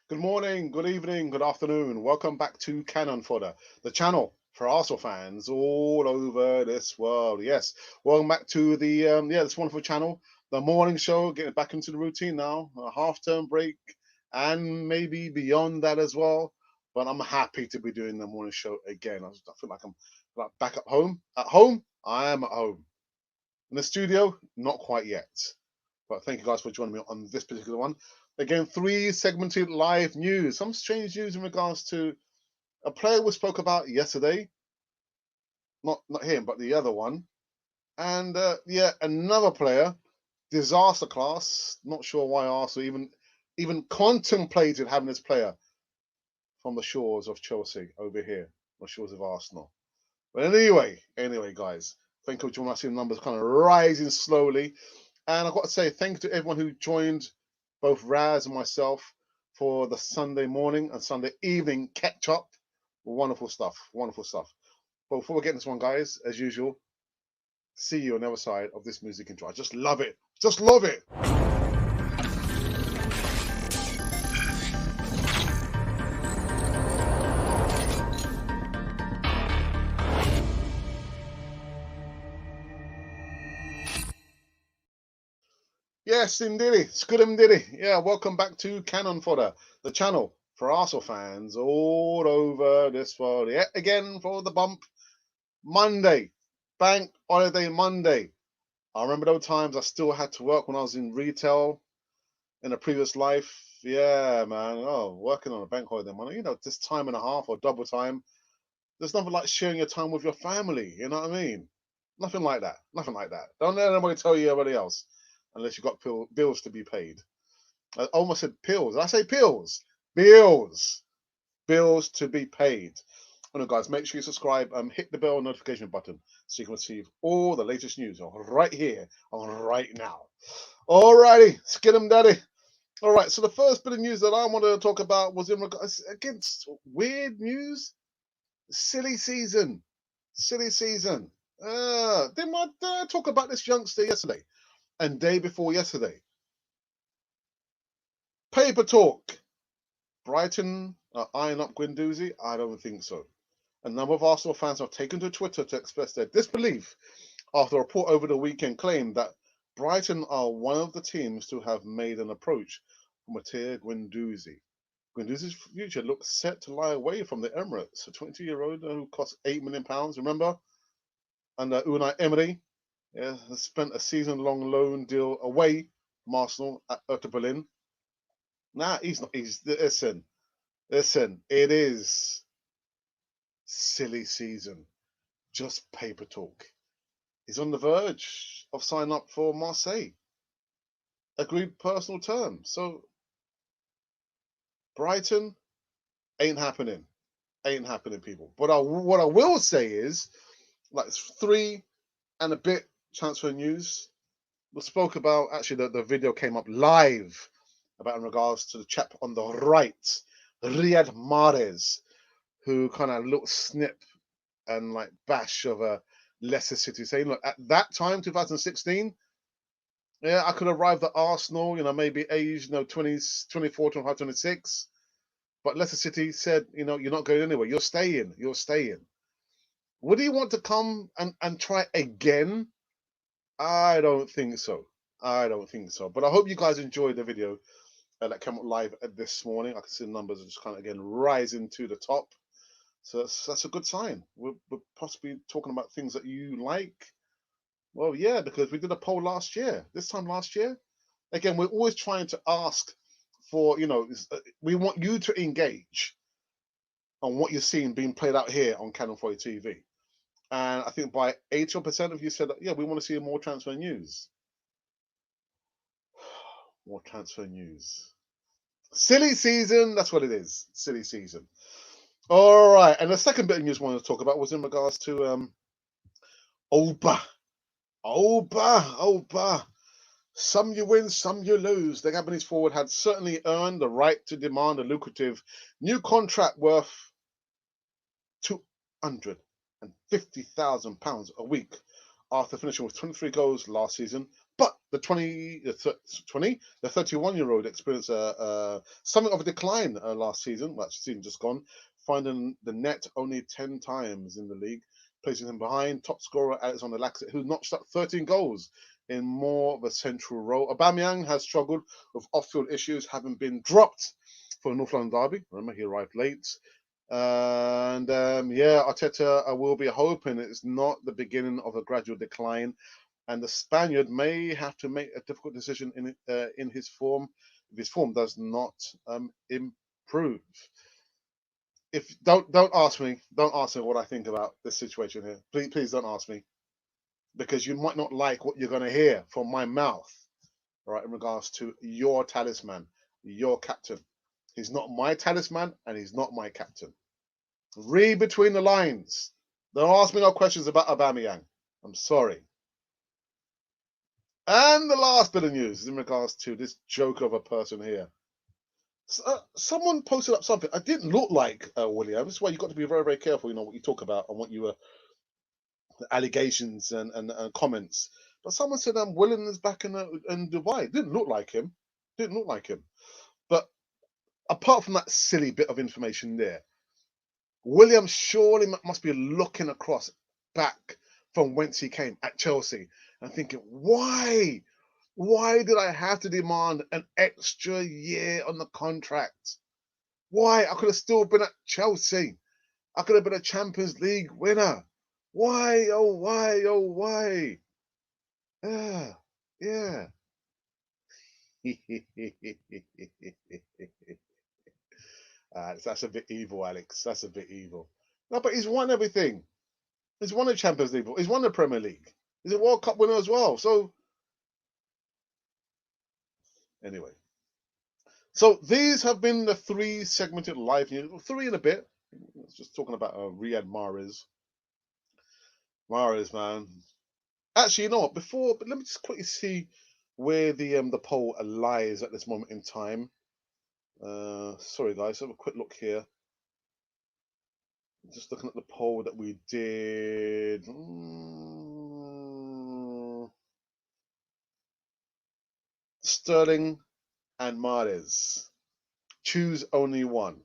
Good morning, good evening, good afternoon. Welcome back to Cannon Fodder, the channel for Arsenal fans all over this world. Yes, welcome back to the this wonderful channel, the morning show. Getting back into the routine now, a half-term break, and maybe beyond that as well. But I'm happy to be doing the morning show again. I feel like I'm back at home. At home, I am at home. In the studio, not quite yet. But thank you guys for joining me on this particular one. Again, three segmented live news. Some strange news in regards to a player we spoke about yesterday. Not him, but the other one. And another player, disaster class. Not sure why Arsenal even contemplated having this player from the shores of Chelsea over here, the shores of Arsenal. But anyway, guys, thank you for joining us. I see the numbers kind of rising slowly. And I've got to say thank you to everyone who joined both Raz and myself for the Sunday morning and Sunday evening catch up. Wonderful stuff. Wonderful stuff. But before we get into this one, guys, as usual, see you on the other side of this music intro. I just love it. Just love it. Yes, indeed. Scudam diddy. Yeah, welcome back to Cannon Fodder, the channel for Arsenal fans all over this world. Yet again for the bump. Monday, bank holiday Monday. I remember those times I still had to work when I was in retail in a previous life. Yeah, man. Oh, working on a bank holiday Monday, just time and a half or double time. There's nothing like sharing your time with your family. You know what I mean? Nothing like that. Nothing like that. Don't let anybody tell you anybody else unless you've got bills to be paid. I almost said pills. Did I say pills? Bills. Bills to be paid. And guys, make sure you subscribe and hit the bell notification button so you can receive all the latest news right here on right now. Alrighty, skid 'em daddy. All right, so the first bit of news that I wanted to talk about was in regards against weird news. Silly season. Silly season. Did I talk about this youngster yesterday and day before yesterday? Paper talk. Brighton eyeing up Guendouzi? I don't think so. A number of Arsenal fans have taken to Twitter to express their disbelief after a report over the weekend claimed that Brighton are one of the teams to have made an approach for Matteo Guendouzi. Guendouzi's future looks set to lie away from the Emirates, a 20-year-old who cost £8 million, remember? Under Unai Emery, has spent a season-long loan deal away from Arsenal at Hertha Berlin. Nah, he's not. Listen, it is silly season. Just paper talk. He's on the verge of signing up for Marseille. Agreed personal terms. So Brighton ain't happening. Ain't happening, people. But what I will say is, like, three and a bit transfer news. We spoke about, actually, the video came up live about in regards to the chap on the right, Riyad Mahrez, who kind of little snip and like bash of a Leicester City, saying, look, at that time, 2016, yeah, I could arrive at Arsenal, maybe age, 20s, 24, 25, 26. But Leicester City said, you're not going anywhere. You're staying. You're staying. Would he want to come and try again? I don't think so. I don't think so. But I hope you guys enjoyed the video that came up live this morning. I can see the numbers are just kind of again rising to the top. So that's a good sign. We're possibly talking about things that you like. Well, yeah, because we did a poll last year. This time last year, again, we're always trying to ask for, we want you to engage on what you're seeing being played out here on Cannon 40 TV. And I think by 80% of you said, yeah, we want to see more transfer news. More transfer news. Silly season. That's what it is. Silly season. All right. And the second bit of news I wanted to talk about was in regards to Oba. Some you win, some you lose. The Gabonese forward had certainly earned the right to demand a lucrative new contract worth £250,000 a week after finishing with 23 goals last season But the 31-year-old experienced something of a decline last season, well, season just gone, finding the net only 10 times in the league, placing him behind top scorer Alexander Lacazette, who notched up 13 goals in more of a central role. Aubameyang has struggled with off-field issues, having been dropped for the North London derby. Remember, he arrived late. And yeah, Arteta, I will be hoping it's not the beginning of a gradual decline, and the Spaniard may have to make a difficult decision in his form if his form does not improve. If don't ask me what I think about this situation here. Please don't ask me, because you might not like what you're going to hear from my mouth, right, in regards to your talisman, your captain. He's not my talisman, and he's not my captain. Read between the lines. Don't ask me no questions about Aubameyang. I'm sorry. And the last bit of news is in regards to this joke of a person here. Someone posted up something. I didn't look like William. This is why you've got to be very, very careful, what you talk about and what you allegations and comments. But someone said William is back in Dubai. It didn't look like him. But apart from that silly bit of information there, William surely must be looking across back from whence he came at Chelsea and thinking, why? Why did I have to demand an extra year on the contract? Why? I could have still been at Chelsea. I could have been a Champions League winner. Why? Oh, why? Oh, why? Yeah. That's a bit evil, Alex. That's a bit evil. No, but he's won everything. He's won the Champions League. He's won the Premier League. He's a World Cup winner as well. So, anyway. So, these have been the 3 segmented live news. 3 in a bit. Just talking about Riyad Mahrez. Mahrez, man. Actually, you know what? But let me just quickly see where the poll lies at this moment in time. Sorry, guys. Have a quick look here. Just looking at the poll that we did. Sterling and Mahrez. Choose only one.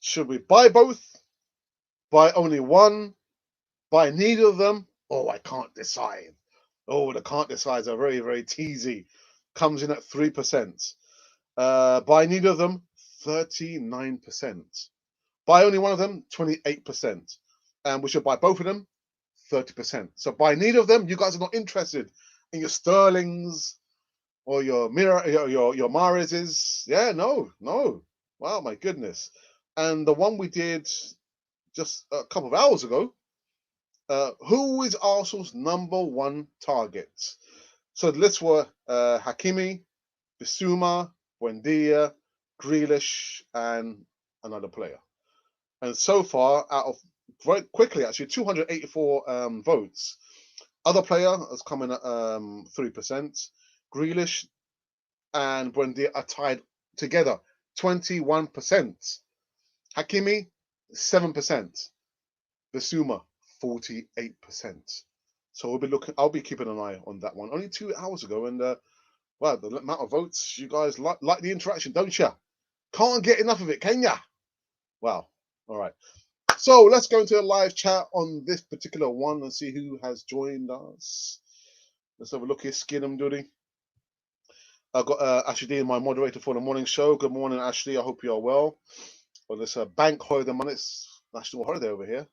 Should we buy both? Buy only one? Buy neither of them? Oh, I can't decide. Oh, the can't decides are very, very teasy. Comes in at 3%. Buy neither of them? 39%. Buy only one of them? 28%. And we should buy both of them? 30%. So buy neither of them. You guys are not interested in your Sterlings or your Mahrezes. Yeah, no. Wow, my goodness. And the one we did just a couple of hours ago, who is Arsenal's #1 target? So the lists were Hakimi, Bissouma, Buendia, Grealish, and another player. And so far, out of very quickly, actually, 284 votes, other player has come in at 3%. Grealish and Buendia are tied together, 21%. Hakimi, 7%. Bissouma, 48%. So we'll be looking. I'll be keeping an eye on that one. Only 2 hours ago, and well, the amount of votes, you guys like the interaction, don't you? Can't get enough of it, can ya? Wow. All right. So let's go into a live chat on this particular one and see who has joined us. Let's have a look here. Skinham Doody. I've got Ashley D, my moderator for the morning show. Good morning, Ashley. I hope you are well. Well, it's a bank holiday Monday. It's national holiday over here.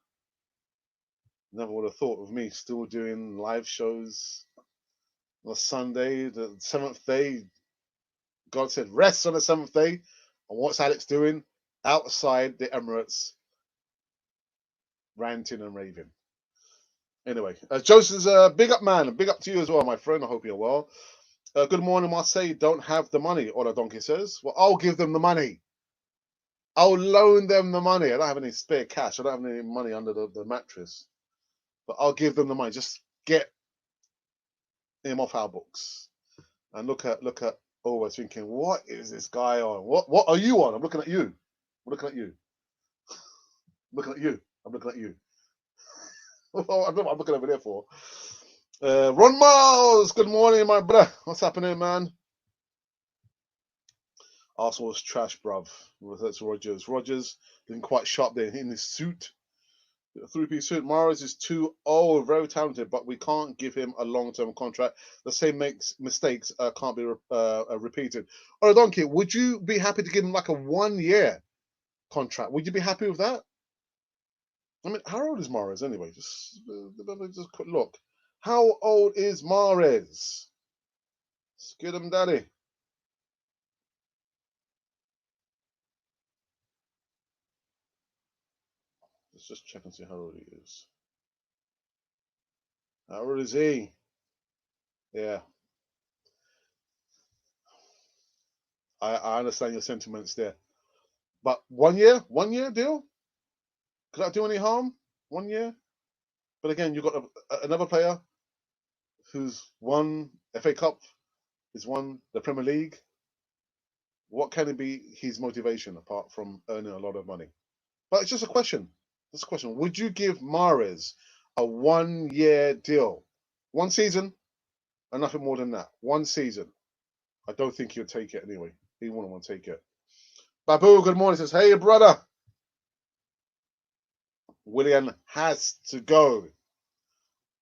Never would have thought of me still doing live shows on a Sunday, the 7th day. God said rest on the 7th day. And what's Alex doing? Outside the Emirates, ranting and raving. Anyway, Joseph's a big up, man. Big up to you as well, my friend. I hope you're well. Good morning, Marseille. Don't have the money, Ola Donkey says. Well, I'll give them the money. I'll loan them the money. I don't have any spare cash. I don't have any money under the mattress. But I'll give them the money. Just get him off our books. And look at always thinking, what is this guy on? What are you on? I'm looking at you. I'm looking at you. I'm looking at you. I'm looking at you. I'm looking over there for. Ron Miles, good morning, my brother. What's happening, man? Arsenal's trash, bruv. That's Rogers. Rogers looking quite sharp there in his suit. Three-piece suit. Mahrez is too old, very talented, but we can't give him a long-term contract. The same mistakes can't be repeated. Or Donkey, would you be happy to give him like a 1 year contract? Would you be happy with that? I mean, how old is Mahrez anyway? Just quick look. How old is Mahrez? Skid him, daddy. Let's just check and see how old he is. How old is he? Yeah, I understand your sentiments there. But 1 year deal? Could that do any harm? 1 year? But again, you've got another player who's won FA Cup, has won the Premier League. What can it be his motivation apart from earning a lot of money? But it's just a question. Just a question. Would you give Mahrez a 1 year deal? 1 season and nothing more than that. 1 season. I don't think he'll take it anyway. He wouldn't want to take it. Babu, good morning. Says, hey, brother. Willian has to go.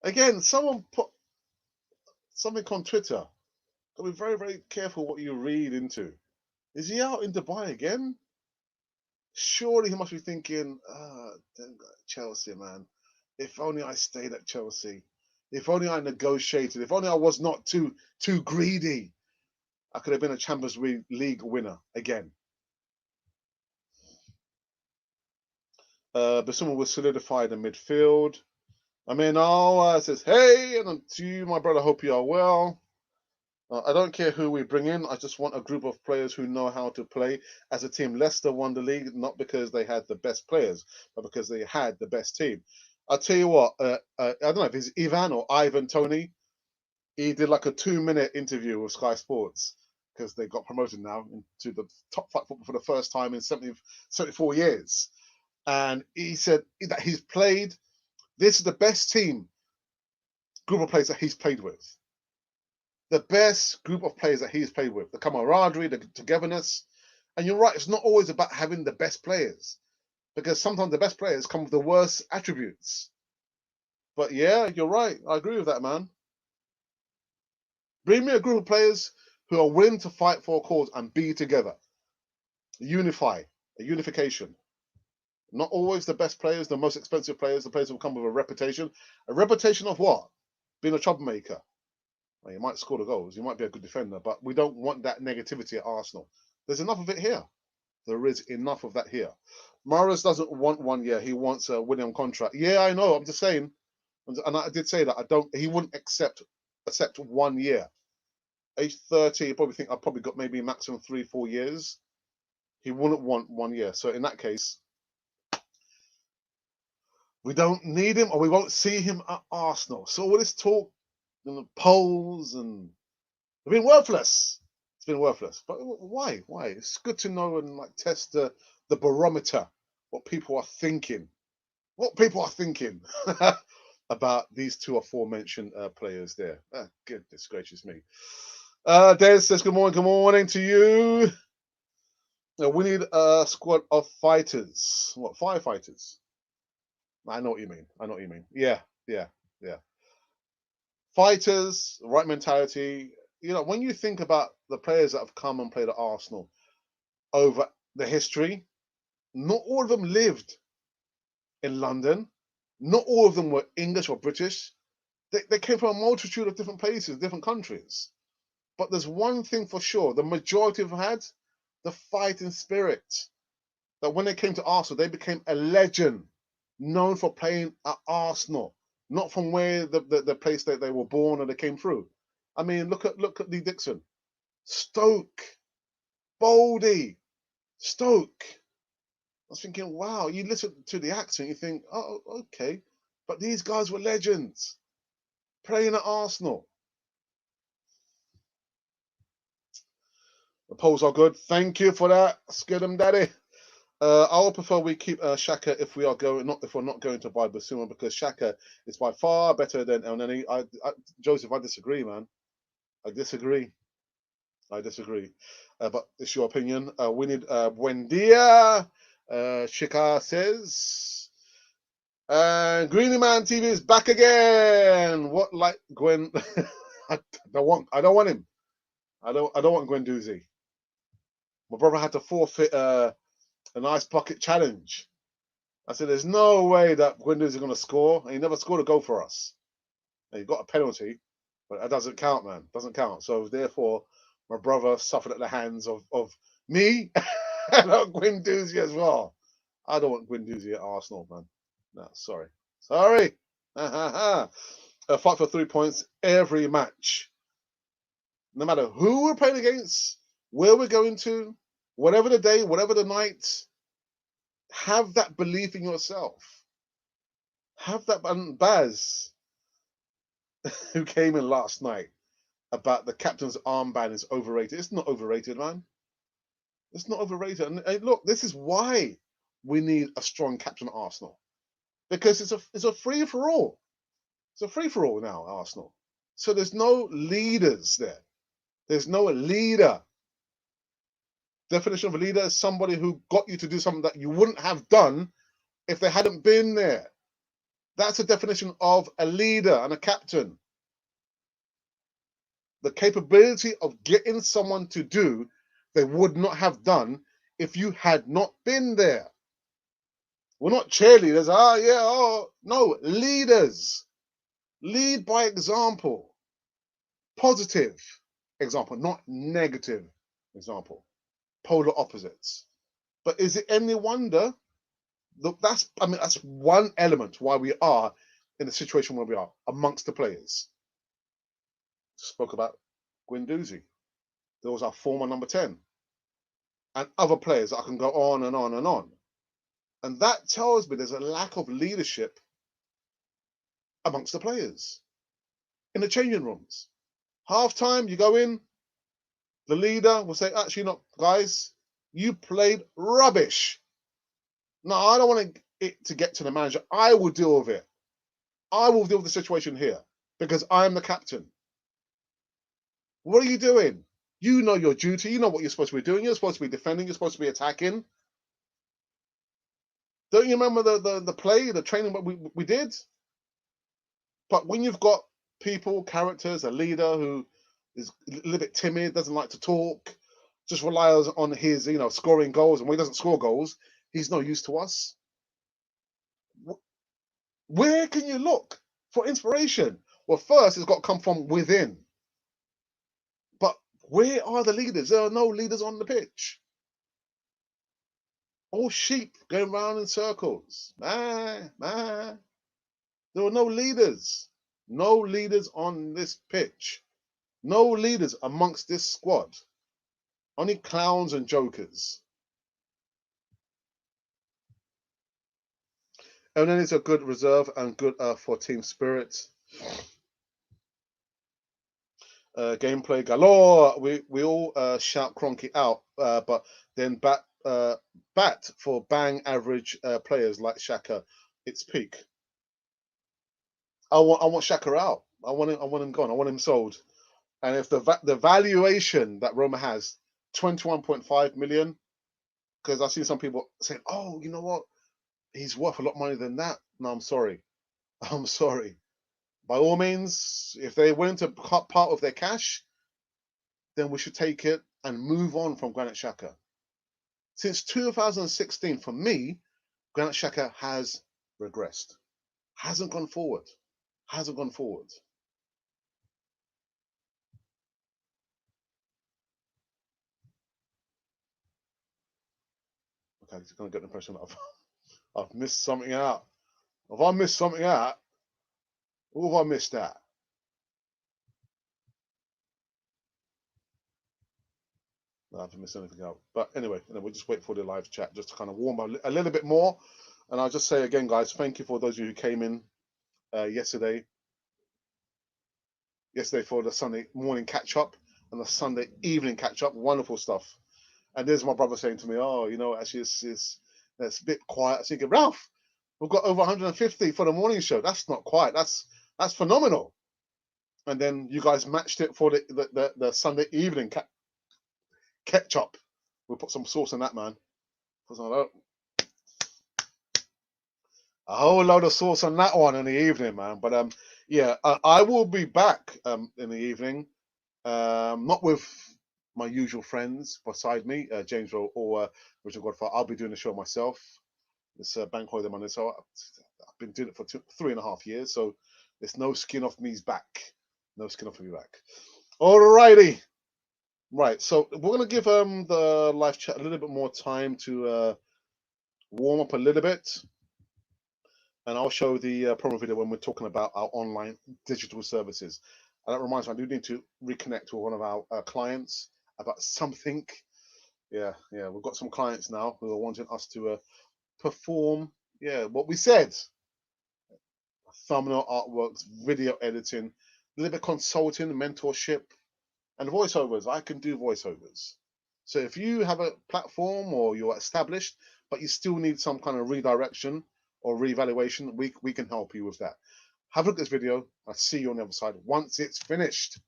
Again, someone put something on Twitter. Gotta be very, very careful what you read into. Is he out in Dubai again? Surely he must be thinking, Chelsea, man. If only I stayed at Chelsea. If only I negotiated. If only I was not too greedy. I could have been a Champions League winner again. Basuma was solidified in midfield. I mean, says, hey, and to you, my brother, hope you are well. I don't care who we bring in. I just want a group of players who know how to play as a team. Leicester won the league not because they had the best players, but because they had the best team. I'll tell you what, I don't know if it's Ivan or Ivan Tony. He did like a 2-minute interview with Sky Sports because they got promoted now into the top flight football for the first time in 74 years. And he said that he's played, this is the best group of players that he's played with. The best group of players that he's played with, the camaraderie, the togetherness. And you're right, it's not always about having the best players because sometimes the best players come with the worst attributes. But yeah, you're right. I agree with that, man. Bring me a group of players who are willing to fight for a cause and be together. Unify, a unification. Not always the best players, the most expensive players, the players who come with a reputation. A reputation of what? Being a troublemaker. Well, you might score the goals, you might be a good defender, but we don't want that negativity at Arsenal. There's enough of it here. There is enough of that here. Mahrez doesn't want 1 year. He wants a William contract. Yeah, I know. I'm just saying, and I did say that I don't. He wouldn't accept 1 year. Age 30, I probably got maybe maximum 3-4 years. He wouldn't want 1 year. So in that case, we don't need him, or we won't see him at Arsenal. So all this talk and the polls and they've been worthless. It's been worthless. But why? Why? It's good to know and like test the barometer, what people are thinking. What people are thinking about these two aforementioned players there. Goodness gracious me. Des says, good morning to you. We need a squad of fighters. What, firefighters? I know what you mean. Yeah. Fighters, right mentality. You know, when you think about the players that have come and played at Arsenal over the history, not all of them lived in London. Not all of them were English or British. They came from a multitude of different places, different countries. But there's one thing for sure, the majority have had the fighting spirit. That when they came to Arsenal, they became a legend, known for playing at Arsenal, not from where the place that they were born or they came through. I mean, look at Lee Dixon, Stoke, Boldy, Stoke. I was thinking, wow, you listen to the accent, you think, oh, okay. But these guys were legends playing at Arsenal. The polls are good. Thank you for that, Skidham Daddy. I would prefer we keep Shaka if we are going, not if we're not going to buy Basuma, because Shaka is by far better than El Neni. Joseph, I disagree, man. I disagree. I disagree. But it's your opinion. We need Buendia. Shika says. And Greeny Man TV is back again. What like Gwen? I don't want him. I don't want Gwen Doozy. My brother had to forfeit an ice bucket challenge. I said, there's no way that Gwen Doozy is going to score. And he never scored a goal for us. And he got a penalty, but that doesn't count, man. Doesn't count. So therefore, my brother suffered at the hands of me and Gwen Doozy as well. I don't want Gwen Doozy at Arsenal, man. No, sorry. Sorry. Fight for 3 points every match. No matter who we're playing against, where we're going to, whatever the day, whatever the night, have that belief in yourself. Have that. And Baz, who came in last night about the captain's armband is overrated. It's not overrated, man. It's not overrated. And look, this is why we need a strong captain at Arsenal. Because it's a free for all. It's a free for all now, Arsenal. So there's no leaders there. There's no leader. Definition of a leader is somebody who got you to do something that you wouldn't have done if they hadn't been there. That's a definition of a leader and a captain. The capability of getting someone to do they would not have done if you had not been there. We're not cheerleaders. No, leaders. Lead by example. Positive example, not negative example. Polar opposites. But is it any wonder? Look, that's one element why we are in the situation where we are amongst the players. Spoke about Guendouzi. There was our former number 10. And other players. I can go on and on and on. And that tells me there's a lack of leadership amongst the players. In the changing rooms. Half time, you go in, the leader will say, actually, not, guys, you played rubbish. No, I don't want it to get to the manager. I will deal with it. I will deal with the situation here because I'm the captain. What are you doing? You know your duty. You know what you're supposed to be doing. You're supposed to be defending. You're supposed to be attacking. Don't you remember the play, the training we did? But when you've got people, characters, a leader who is a little bit timid, doesn't like to talk, just relies on his, scoring goals, and when he doesn't score goals, he's no use to us. Where can you look for inspiration? Well, first, it's got to come from within. But where are the leaders? There are no leaders on the pitch. All sheep going round in circles. There are no leaders. No leaders on this pitch. No leaders amongst this squad. Only clowns and jokers. And then it's a good reserve and good for team spirit. Gameplay galore. We all shout Cronky out, but then bat for bang average players like Shaka. It's peak. I want Shaka out. I want him gone. I want him sold. And if the valuation that Roma has, 21.5 million, because I've seen some people saying, oh, you know what? He's worth a lot of money than that. No, I'm sorry. I'm sorry. By all means, if they're willing to cut part of their cash, then we should take it and move on from Granit Xhaka. Since 2016, for me, Granit Xhaka has regressed. Hasn't gone forward. Hasn't gone forward. Okay, I'm going to get the impression that I've missed something out. If I missed something out, what have I missed out? No, I haven't missed anything out. But anyway, we'll just wait for the live chat just to kind of warm up a little bit more. And I'll just say again, guys, thank you for those of you who came in yesterday for the Sunday morning catch up and the Sunday evening catch up. Wonderful stuff. And there's my brother saying to me, oh, actually, It's a bit quiet. I was thinking, Ralph, we've got over 150 for the morning show. That's not quiet. That's phenomenal. And then you guys matched it for the Sunday evening ketchup. We'll put some sauce on that, man. A whole load of sauce on that one in the evening, man. But yeah, I will be back in the evening. Not with my usual friends beside me, James or Richard Godfather. I'll be doing the show myself. It's bank holiday Monday, so I've been doing it for 3.5 years. So there's no skin off me's back. No skin off me back. Alrighty. Right, so we're gonna give the live chat a little bit more time to warm up a little bit, and I'll show the promo video when we're talking about our online digital services. And that reminds me, I do need to reconnect with one of our clients about something. Yeah, we've got some clients now who are wanting us to perform, what we said: thumbnail artworks, video editing, a little bit of consulting, mentorship, and voiceovers. I can do voiceovers. So if you have a platform or you're established, but you still need some kind of redirection or reevaluation, we can help you with that. Have a look at this video. I'll see you on the other side once it's finished.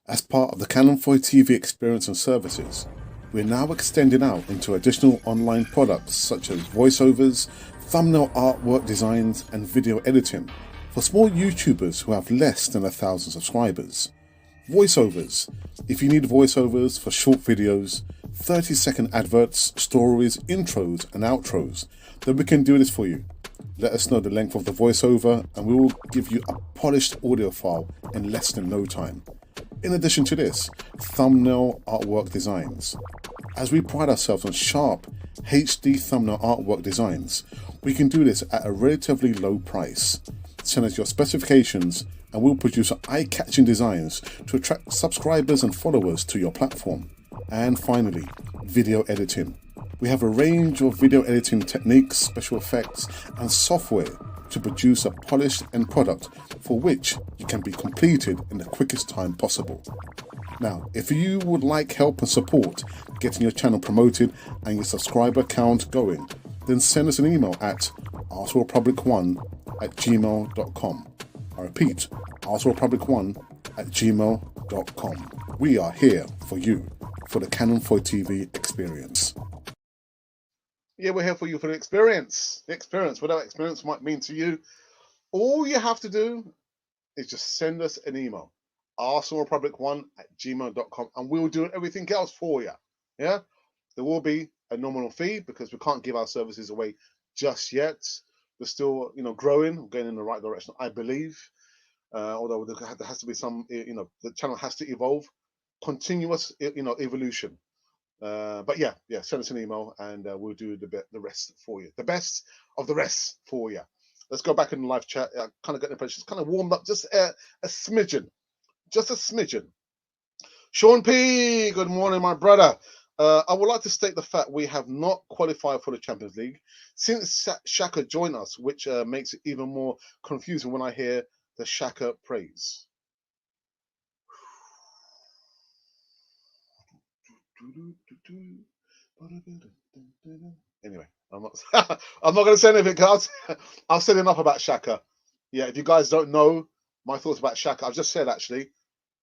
As part of the Canon 4 TV experience and services, we're now extending out into additional online products such as voiceovers, thumbnail artwork designs, and video editing for small YouTubers who have less than 1,000 subscribers. Voiceovers. If you need voiceovers for short videos, 30-second adverts, stories, intros, and outros, then we can do this for you. Let us know the length of the voiceover and we will give you a polished audio file in less than no time. In addition to this, thumbnail artwork designs. As we pride ourselves on sharp HD thumbnail artwork designs, we can do this at a relatively low price. Send us your specifications and we'll produce eye-catching designs to attract subscribers and followers to your platform. And finally, video editing. We have a range of video editing techniques, special effects, and software to produce a polished end product for which you can be completed in the quickest time possible. Now, if you would like help and support getting your channel promoted and your subscriber count going, then send us an email at arseworldpublic1@gmail.com. I repeat, arseworldpublic1@gmail.com. We are here for you for the Canon 4 TV experience. Yeah, we're here for you for the experience. The experience, whatever experience might mean to you. All you have to do is just send us an email, arseworldpublic1@gmail.com, and we'll do everything else for you. Yeah, there will be a nominal fee because we can't give our services away just yet. We're still, growing, we're going in the right direction, I believe. Although there has to be some, the channel has to evolve, continuous, evolution. But yeah, send us an email and we'll do the rest for you. The best of the rest for you. Let's go back in the live chat. I kind of got the impression it's kind of warmed up just a smidgen. Just a smidgen. Sean P, good morning, my brother. I would like to state the fact we have not qualified for the Champions League since Shaka joined us, which makes it even more confusing when I hear the Shaka praise. Anyway, I'm not I'm not going to say anything because I've said enough about Shaka. Yeah, if you guys don't know my thoughts about Shaka, I've just said actually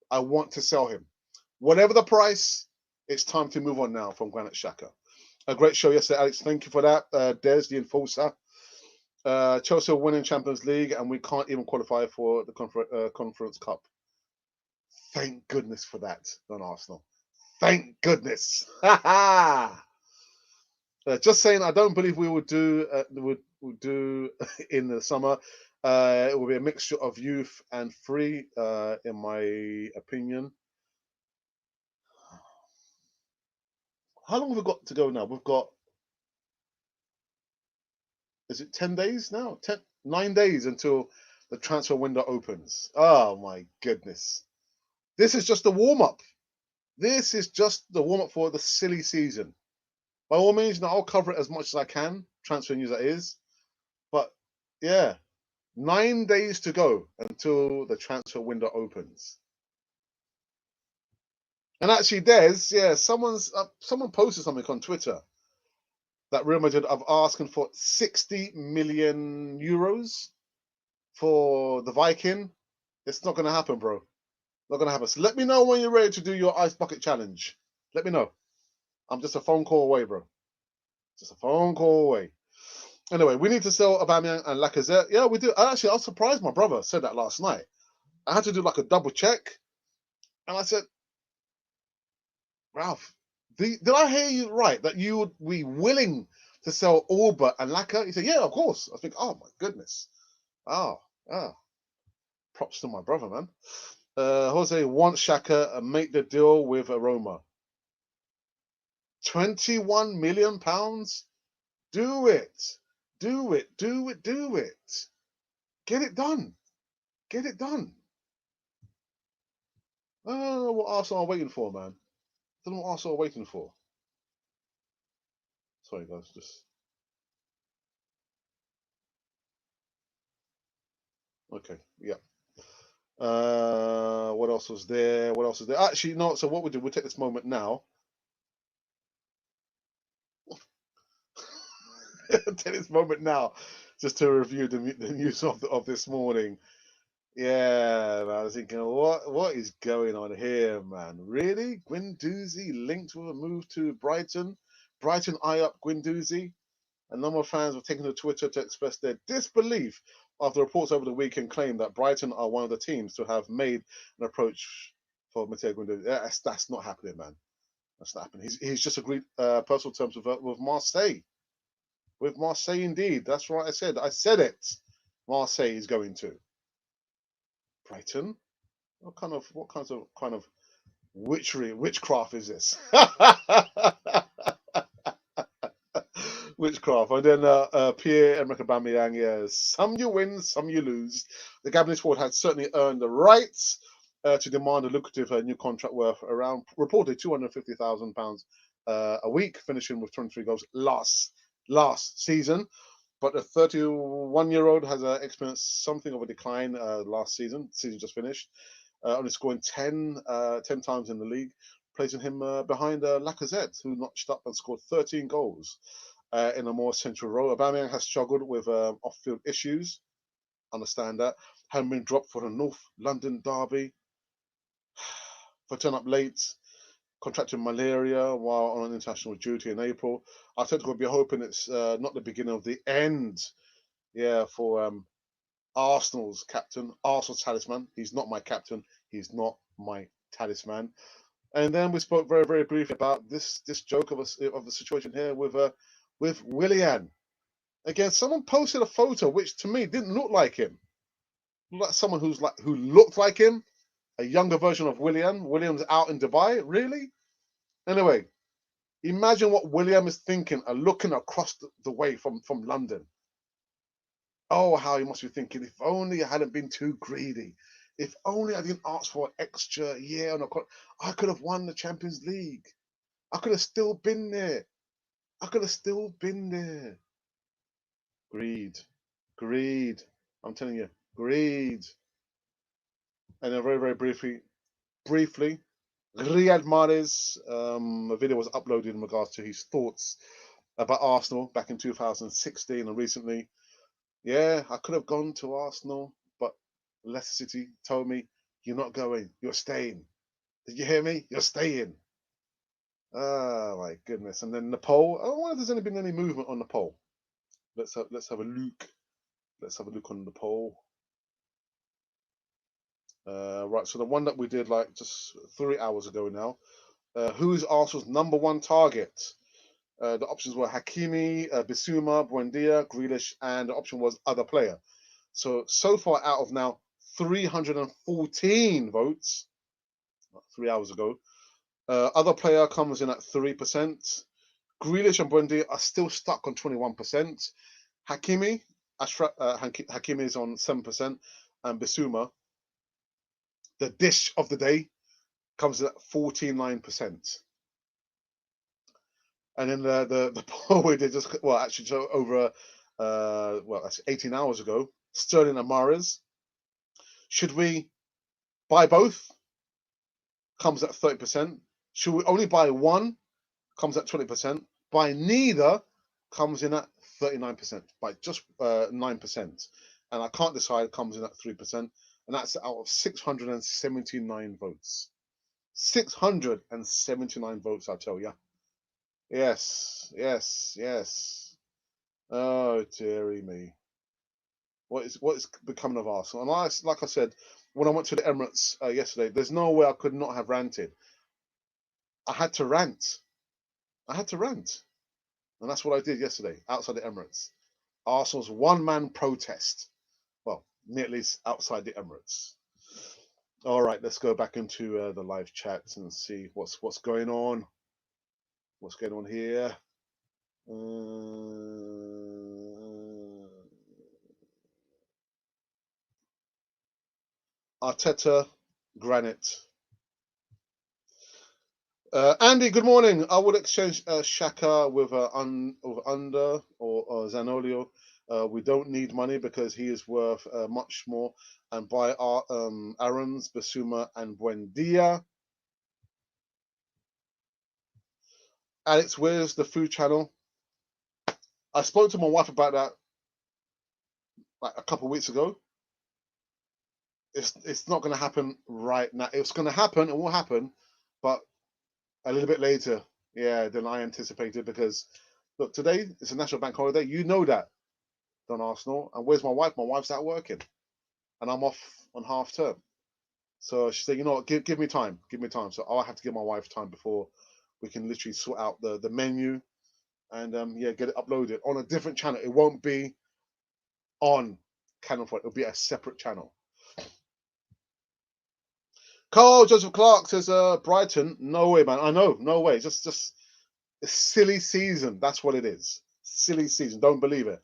I want to sell him. Whatever the price, it's time to move on now from Granite Xhaka. A great show yesterday, Alex. Thank you for that. Des, the enforcer. Chelsea are winning Champions League and we can't even qualify for the Conference Cup. Thank goodness for that, on Arsenal. Thank goodness. Just saying, I don't believe we would do in the summer. It will be a mixture of youth and free, in my opinion. How long have we got to go now? We've got, is it 10 days now? 9 days until the transfer window opens. Oh my goodness. This is just the warm-up. This is just the warm-up for the silly season. By all means, I'll cover it as much as I can, transfer news that is. But yeah, 9 days to go until the transfer window opens. And actually, someone posted something on Twitter that Real Madrid are asking for 60 million euros for the Viking. It's not going to happen, bro. Not going to happen. So let me know when you're ready to do your ice bucket challenge. Let me know. I'm just a phone call away, bro. Just a phone call away. Anyway, we need to sell Aubameyang and Lacazette. Yeah, we do. Actually, I was surprised my brother said that last night. I had to do like a double check. And I said, Ralph, did I hear you right that you would be willing to sell Alba and Laka? He said, yeah, of course. I think, oh my goodness. Oh, props to my brother, man. Jose wants Shaka and make the deal with Aroma. £21 million? Do it. Do it. Do it. Do it. Get it done. Get it done. I don't know what Arsenal are waiting for, man. I don't know what Arsenal are waiting for. Sorry, guys. Just okay. Yeah. What else was there? What else was there? Actually, no. So what we do? We'll take this moment now. Take this moment now, just to review the news of this morning. Yeah, man, I was thinking, what is going on here, man? Really? Guendouzi linked with a move to Brighton? Brighton eye up Guendouzi? A number of fans have taken to Twitter to express their disbelief after reports over the weekend claimed that Brighton are one of the teams to have made an approach for Matteo Guendouzi. That's not happening, man. That's not happening. He's just agreed personal terms with Marseille. With Marseille, indeed. That's right. I said it. Marseille is going to Brighton. What kind of witchcraft is this? Witchcraft. And then Pierre-Emerick Aubameyang, yeah, some you win, some you lose. The Gabonese forward had certainly earned the right to demand a lucrative new contract worth around reported £250,000 a week, finishing with 23 goals last season. But the 31-year-old has experienced something of a decline last season. The season just finished, only scoring 10 times in the league, placing him behind Lacazette, who notched up and scored 13 goals in a more central role. Aubameyang has struggled with off-field issues. Understand that. Having been dropped for the North London derby, for turn up late, contracted malaria while on international duty in April. I think we'll be hoping it's not the beginning of the end. Yeah, for Arsenal's captain, Arsenal's talisman. He's not my captain. He's not my talisman. And then we spoke very, very briefly about this joke of the situation here with Willian. Again, someone posted a photo which to me didn't look like him. Looked like someone who looked like him, a younger version of William. William's out in Dubai, really? Anyway, imagine what William is thinking and looking across the way from London. Oh, how he must be thinking, if only I hadn't been too greedy. If only I didn't ask for an extra year on I could have won the Champions League. I could have still been there. I could have still been there. Greed. Greed. I'm telling you, greed. And then very, very briefly, Riyad Mahrez, a video was uploaded in regards to his thoughts about Arsenal back in 2016 and recently. Yeah, I could have gone to Arsenal, but Leicester City told me, you're not going, you're staying. Did you hear me? You're staying. Oh my goodness. And then the poll. I wonder if there's been any movement on the poll. Let's have a look. Let's have a look on the poll. Right, so the one that we did like just 3 hours ago now. Who is Arsenal's number one target? The options were Hakimi, Bissouma, Buendia, Grealish, and the option was other player. So far out of now 314 votes, 3 hours ago. Other player comes in at 3%. Grealish and Buendia are still stuck on 21%. Hakimi is on 7%, and Bissouma, the dish of the day, comes in at 49%. And then the poll we did just over that's 18 hours ago. Sterling and Mahrez. Should we buy both? Comes at 30%. Should we only buy one? Comes at 20%. Buy neither? comes in at 39%, by just 9%. And I Can't Decide comes in at 3%, and that's out of 679 votes. 679 votes, I tell you. Yes, yes, yes. Oh, dearie me. What is becoming of Arsenal? And like I said, when I went to the Emirates yesterday, there's no way I could not have ranted. I had to rant. I had to rant. And that's what I did yesterday outside the Emirates. Arsenal's one-man protest. Well, near at least outside the Emirates. All right, let's go back into the live chats and see what's going on. What's going on here? Arteta, Granite. Andy, good morning. I would exchange Shaka with Under or Zanolio. We don't need money because he is worth much more. And buy our Aarons, Basuma, and Buendia. Alex, where's the food channel? I spoke to my wife about that like a couple of weeks ago. It's not going to happen right now. It's going to happen. It will happen, but a little bit later, yeah, than I anticipated. Because look, today it's a national bank holiday. You know that, Don Arsenal. And where's my wife? My wife's out working, and I'm off on half term. So she said, you know what, give me time, give me time. So I'll have to give my wife time before we can literally sort out the menu and yeah, get it uploaded on a different channel. It won't be on Canon 4. It'll be a separate channel. Carl Joseph Clark says, Brighton, no way, man. I know, no way. Just a silly season. That's what it is. Silly season. Don't believe it.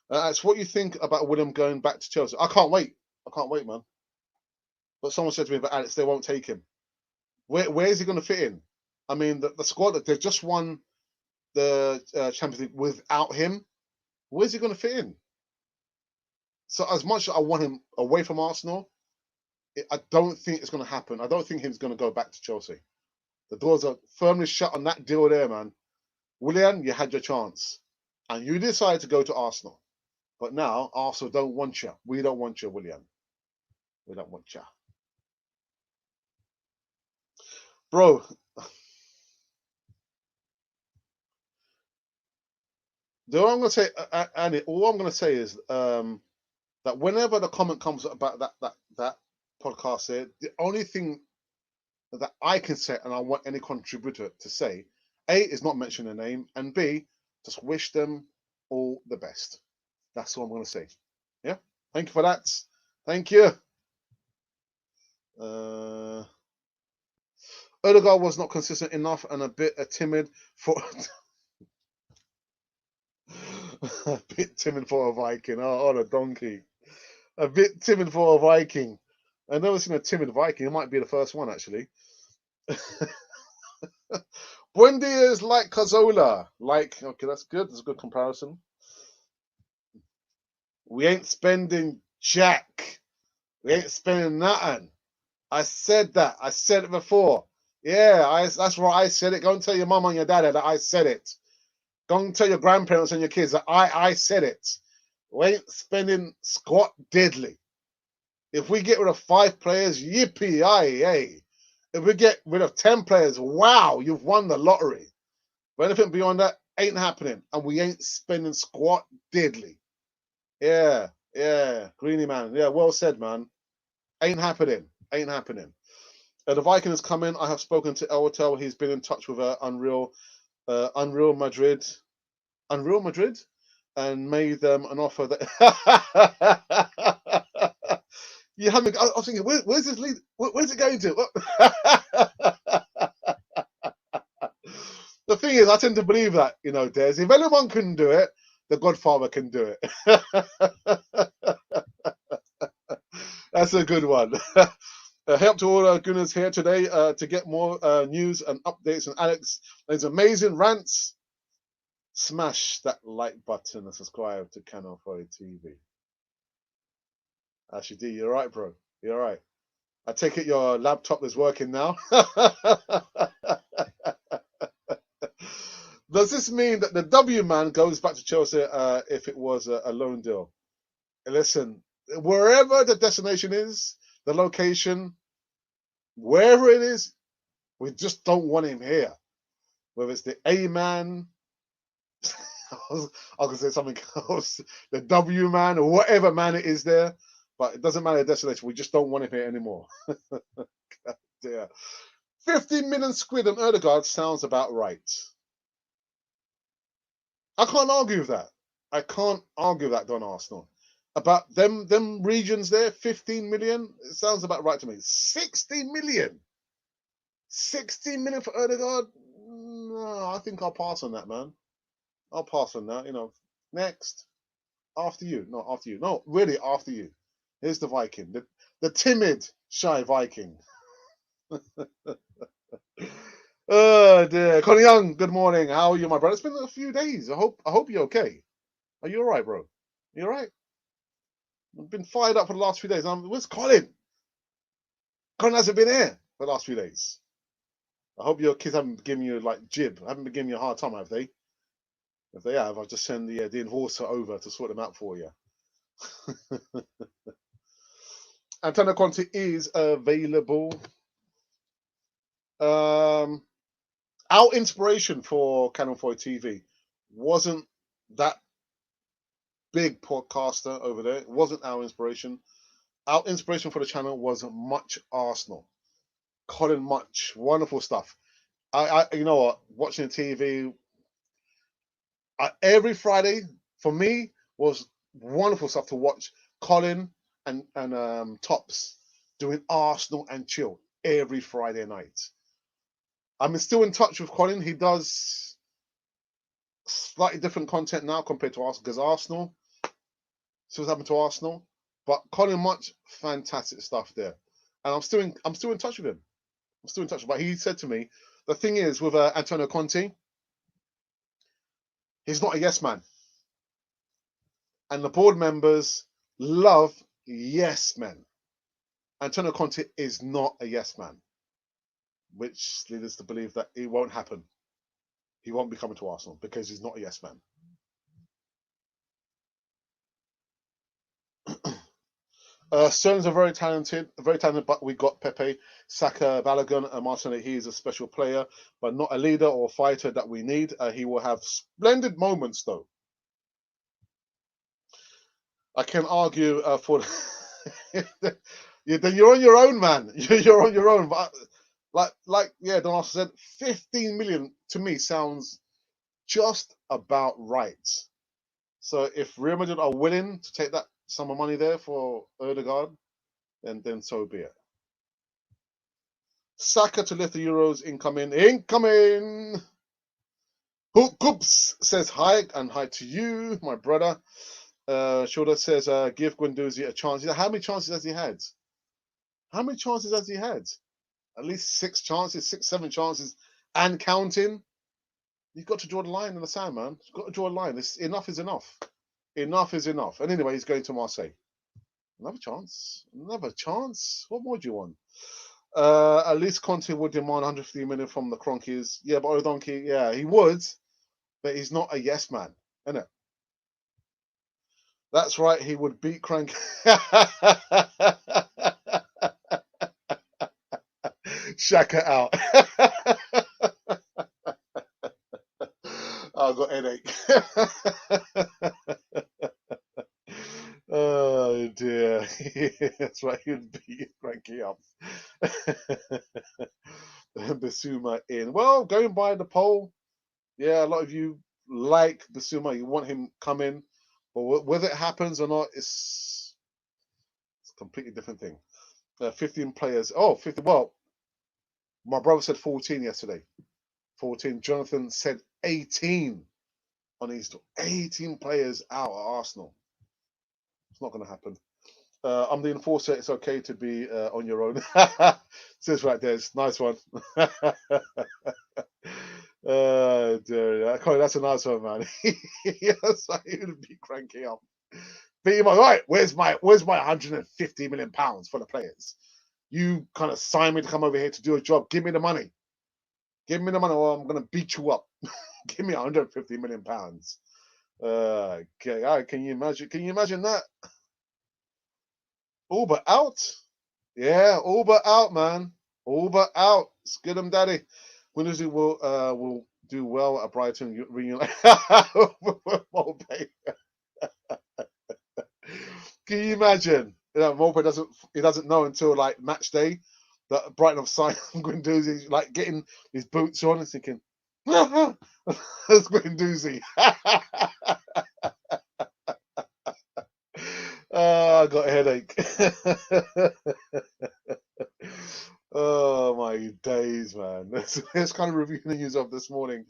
It's what you think about William going back to Chelsea. I can't wait. I can't wait, man. But someone said to me, but Alex, they won't take him. Where is he going to fit in? I mean, the squad that they've just won the Champions League without him. Where's he going to fit in? So as much as I want him away from Arsenal, I don't think it's going to happen. I don't think he's going to go back to Chelsea. The doors are firmly shut on that deal there, man. Willian, you had your chance. And you decided to go to Arsenal. But now, Arsenal don't want you. We don't want you, Willian. We don't want you. Bro. All I'm going to say, Annie, all I'm going to say is that whenever the comment comes about that podcast here, the only thing that I can say, and I want any contributor to say, A, is not mention their name, and B, just wish them all the best. That's all I'm going to say. Yeah? Thank you for that. Thank you. Odegaard was not consistent enough and a bit timid for a bit timid for a Viking. Oh, the donkey. A bit timid for a Viking. I've never seen a timid Viking. It might be the first one, actually. Buendia is like Cazorla. Like, okay, that's good. That's a good comparison. We ain't spending jack. We ain't spending nothing. I said that. I said it before. Yeah, that's right. I said it. Go and tell your mum and your dad that I said it. Go and tell your grandparents and your kids that I said it. We ain't spending squat diddly. If we get rid of 5 players, yippee-yi-yay. If we get rid of 10 players, wow, you've won the lottery. But anything beyond that ain't happening. And we ain't spending squat diddly. Yeah, Greeny man. Yeah, well said, man. Ain't happening. Ain't happening. The Vikings come in. I have spoken to Eltel. He's been in touch with Unreal Madrid, and made them an offer that. You have me. I was thinking, where's this lead? Where's it going to? The thing is, I tend to believe that, Des. If anyone can do it, the Godfather can do it. That's a good one. Help to all our gooners here today to get more news and updates. And Alex, there's amazing rants. Smash that like button and subscribe to Canon 4 TV. Actually, D, you're right, bro. You're right. I take it your laptop is working now. Does this mean that the W man goes back to Chelsea if it was a loan deal? Listen, wherever the destination is, the location, wherever it is, we just don't want him here. Whether it's the A man, I was going to say something else, the W man, or whatever man it is there, but it doesn't matter the destination. We just don't want him here anymore. Yeah. 15 million squid on Erdegaard sounds about right. I can't argue with that. I can't argue with that, Don Arsenal. About them regions there, 15 million, it sounds about right to me. 60 million. 16 million for Erdegaard? No, I think I'll pass on that, man. I'll pass on that, Next. After you. No, after you. No, really, after you. Here's the Viking. The timid, shy Viking. Oh dear. Connie Young, good morning. How are you, my brother? It's been a few days. I hope you're okay. Are you alright, bro? You alright? I've been fired up for the last few days. Where's Colin? Colin hasn't been here for the last few days. I hope your kids haven't given you jib. Haven't been giving you a hard time, have they? If they have, I'll just send the enforcer over to sort them out for you. Antonio Conte is available. Our inspiration for Canon 4 TV wasn't that big podcaster over there. It wasn't our inspiration. Our inspiration for the channel was Much Arsenal. Colin Much, wonderful stuff. I you know what? Watching TV every Friday for me was wonderful stuff to watch. Colin and Tops doing Arsenal and chill every Friday night. I'm still in touch with Colin. He does slightly different content now compared to Arsenal, because Arsenal, see what's happened to Arsenal. But Colin Much, fantastic stuff there, and I'm still in touch with him. I'm still in touch. But he said to me, the thing is with Antonio Conte, he's not a yes man, and the board members love yes men. Antonio Conte is not a yes man, which leads us to believe that it won't happen. He won't be coming to Arsenal because he's not a yes man. Stones are very talented, but we got Pepe, Saka, Balogun, and Martinelli. He is a special player, but not a leader or fighter that we need. He will have splendid moments, though. I can argue for. Then you're on your own, man. You're on your own. But yeah, Don said, 15 million to me sounds just about right. So if Real Madrid are willing to take that sum of money there for Erdegaard, then so be it. Saka to lift the Euros incoming. Hoops says hi, and hi to you, my brother. Shoulder says give Guendouzi a chance. How many chances has he had? How many chances has he had? At least 6 chances, 6, 7 chances, and counting. You've got to draw the line in the sand, man. You've got to draw a line. Enough is enough. Enough is enough. And anyway, he's going to Marseille. Another chance. Another chance. What more do you want? At least Conte would demand 150 million from the Cronkies. Yeah, but O'Donkey, yeah, he would, but he's not a yes man, isn't it? That's right, he would beat Crank. Shaka out. I've got headache. Oh dear. That's right, he'd beat Cranky up. Basuma in. Well, going by the poll, yeah, a lot of you like Basuma. You want him coming, but whether it happens or not, it's a completely different thing. 15 players. Oh, 50. Well, my brother said 14 yesterday. 14. Jonathan said 18 on his 18 players out at Arsenal. It's not going to happen. I'm the enforcer. It's okay to be on your own. Says right there. Nice one. Dear. That's a nice one, man. Yes, I would be cranking up. Beat him up. Right, where's my 150 million pounds for the players? You kind of signed me to come over here to do a job. Give me the money. Give me the money, or I'm gonna beat you up. Give me 150 million pounds. Okay, can you imagine? Can you imagine that? Uber out? Yeah, Uber out, man. Uber out. Skid 'em, daddy. Winners will do well at Brighton reunion. Can you imagine? You know, Mopey doesn't know until like match day that Brighton have signed Guendouzi, like getting his boots on and thinking, that's Guendouzi. Oh, I got a headache. Oh my days, man. Let's kind of review the news of this morning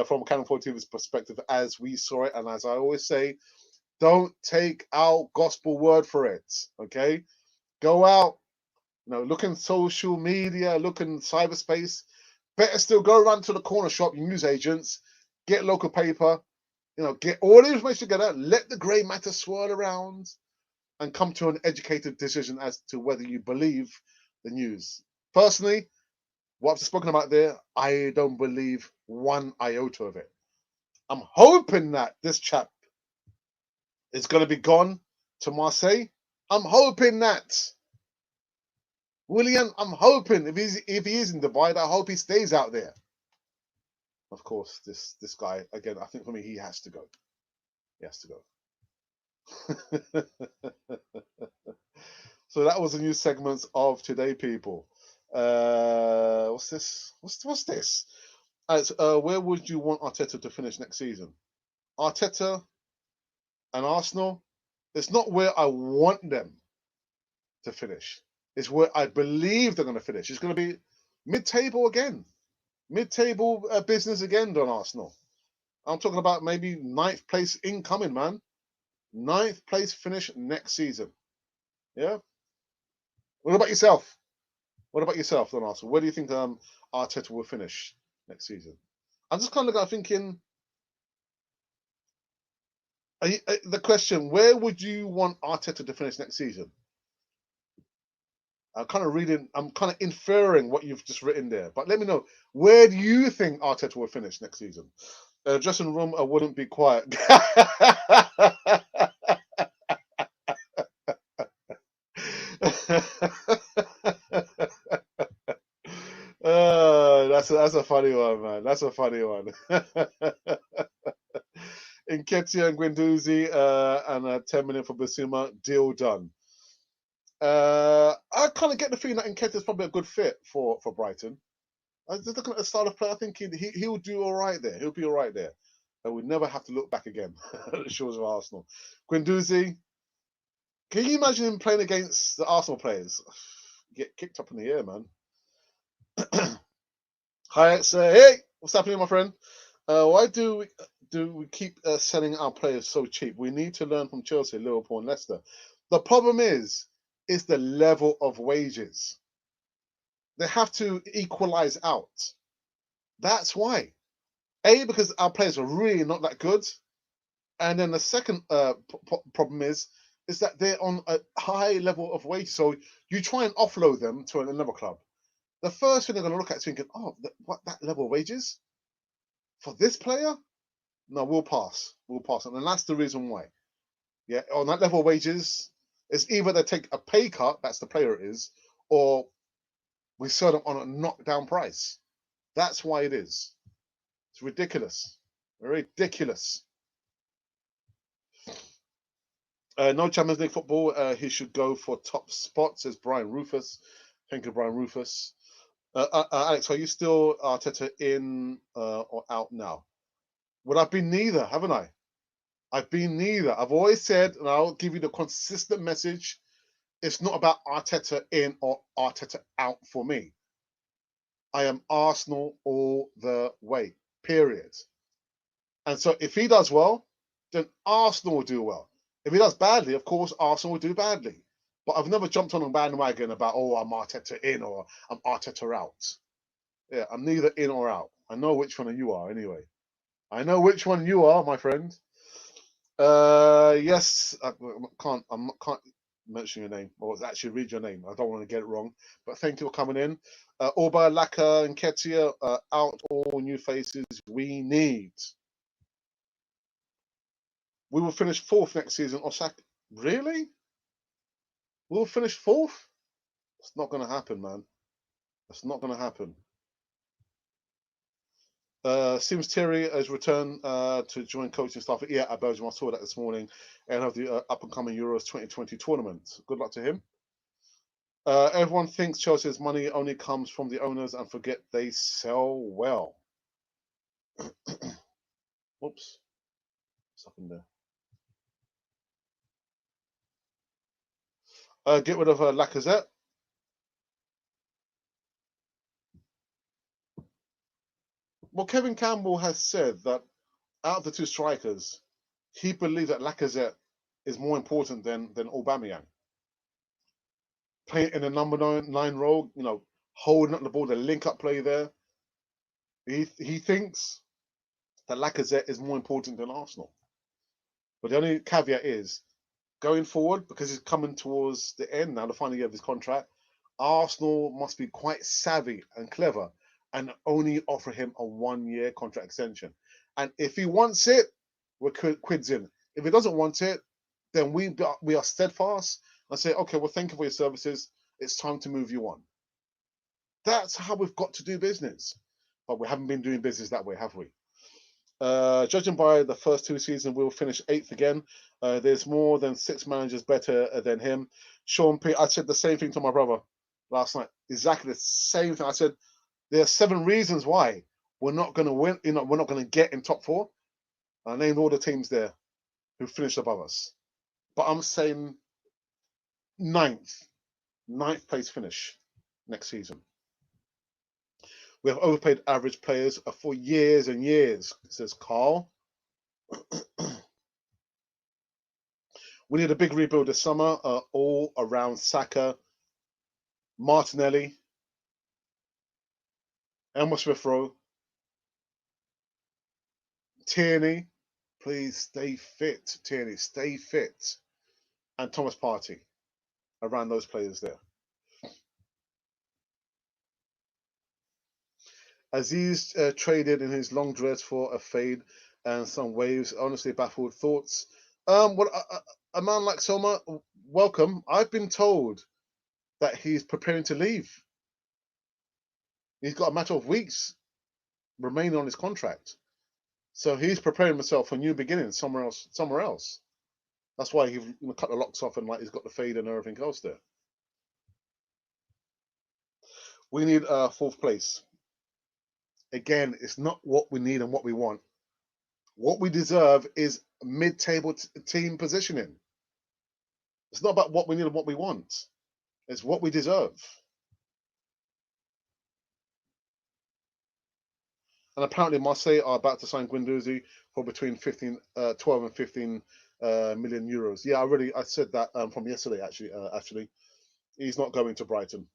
from Canon 4 TV's perspective as we saw it. And as I always say, don't take our gospel word for it. Okay? Go out, look in social media, look in cyberspace. Better still, go around to the corner shop, news agents, get local paper, get all the information together, let the grey matter swirl around, and come to an educated decision as to whether you believe the news. Personally, what I've spoken about there, I don't believe one iota of it. I'm hoping that this chap is going to be gone to Marseille. I'm hoping that. William, I'm hoping if he is in Dubai, I hope he stays out there. Of course, this guy, again, I think for me, he has to go. He has to go. So that was the new segments of today, people. What's this? What's this? Where would you want Arteta to finish next season? Arteta and Arsenal. It's not where I want them to finish. It's where I believe they're going to finish. It's going to be mid-table again. Mid-table business again, Don Arsenal. I'm talking about maybe 9th place incoming, man. 9th place finish next season. Yeah. What about yourself? What about yourself, Don Arsenal? Where do you think Arteta will finish next season? I'm just kind of thinking. The question: where would you want Arteta to finish next season? I'm kind of inferring what you've just written there. But let me know, where do you think Arteta will finish next season? Dressing room, I wouldn't be quiet. That's a funny one, man. That's a funny one. Nketiah and Guendouzi and 10 million for Basuma, deal done. I kind of get the feeling that Nketiah is probably a good fit for Brighton. I was just looking at the style of play. I think he'll do all right there. He'll be all right there. And we never have to look back again at the shores of Arsenal. Guendouzi, can you imagine him playing against the Arsenal players? Get kicked up in the air, man. Hi, hey, what's happening, my friend? Why do we keep selling our players so cheap? We need to learn from Chelsea, Liverpool, and Leicester. The problem is the level of wages. They have to equalize out. That's why. Because our players are really not that good. And then the second problem is that they're on a high level of wage. So you try and offload them to another club. The first thing they're going to look at is thinking, what, that level of wages? For this player? No, we'll pass. We'll pass. And that's the reason why. Yeah, on that level of wages, it's either they take a pay cut, that's the player it is, or we sell them on a knockdown price. That's why it is. It's ridiculous. Ridiculous. No Champions League football. He should go for top spot, says Brian Rufus. Thank you, Brian Rufus. Alex, are you still Arteta in or out now? Well, I've been neither, haven't I? I've been neither. I've always said, and I'll give you the consistent message, it's not about Arteta in or Arteta out for me. I am Arsenal all the way, period. And so if he does well, then Arsenal will do well. If he does badly, of course, Arsenal will do badly. But I've never jumped on a bandwagon about, I'm Arteta in or I'm Arteta out. Yeah, I'm neither in or out. I know which one you are anyway. I know which one you are, my friend. Yes, I can't. mention your name, or actually read your name. I don't want to get it wrong. But thank you for coming in. Orba, Laka, and Ketia, out all new faces we need. We will finish 4th next season. Osaka, really? We'll finish 4th? It's not going to happen, man. It's not going to happen. Seems Thierry has returned to join coaching staff at Belgium. I saw that this morning, and of the up and coming Euros 2020 tournament. Good luck to him. Everyone thinks Chelsea's money only comes from the owners and forget they sell well. Oops, what's happened there? Get rid of Lacazette. Well, Kevin Campbell has said that out of the two strikers, he believes that Lacazette is more important than Aubameyang. Playing in a number 9 role, holding up the ball, the link-up play there. He thinks that Lacazette is more important than Arsenal. But the only caveat is, going forward, because he's coming towards the end now, the final year of his contract, Arsenal must be quite savvy and clever and only offer him a 1-year contract extension. And if he wants it, we're quids in. If he doesn't want it, then we are steadfast and say, okay, well, thank you for your services. It's time to move you on. That's how we've got to do business. But we haven't been doing business that way, have we? Judging by the first 2 seasons, we'll finish 8th again. There's more than 6 managers better than him. Sean P. I said the same thing to my brother last night. Exactly the same thing. I said there are 7 reasons why we're not going to win. We're not going to get in top 4. I named all the teams there who finished above us. But I'm saying 9th place finish next season. We have overpaid average players for years and years, says Carl. We need a big rebuild this summer, all around Saka, Martinelli, Elmer Smith-Rowe, Tierney. Please stay fit, Tierney. Stay fit. And Thomas Partey. Around those players there. Aziz traded in his long dress for a fade and some waves. Honestly, baffled thoughts. Well, a man like Soma, welcome. I've been told that he's preparing to leave. He's got a matter of weeks remaining on his contract, so he's preparing himself for new beginnings somewhere else. That's why he cut the locks off and he's got the fade and everything else there. We need 4th place. Again, it's not what we need and what we want. What we deserve is mid-table team positioning. It's not about what we need and what we want. It's what we deserve. And apparently Marseille are about to sign Guendouzi for between 12 and 15 million euros. Yeah, I said that from yesterday, actually. He's not going to Brighton.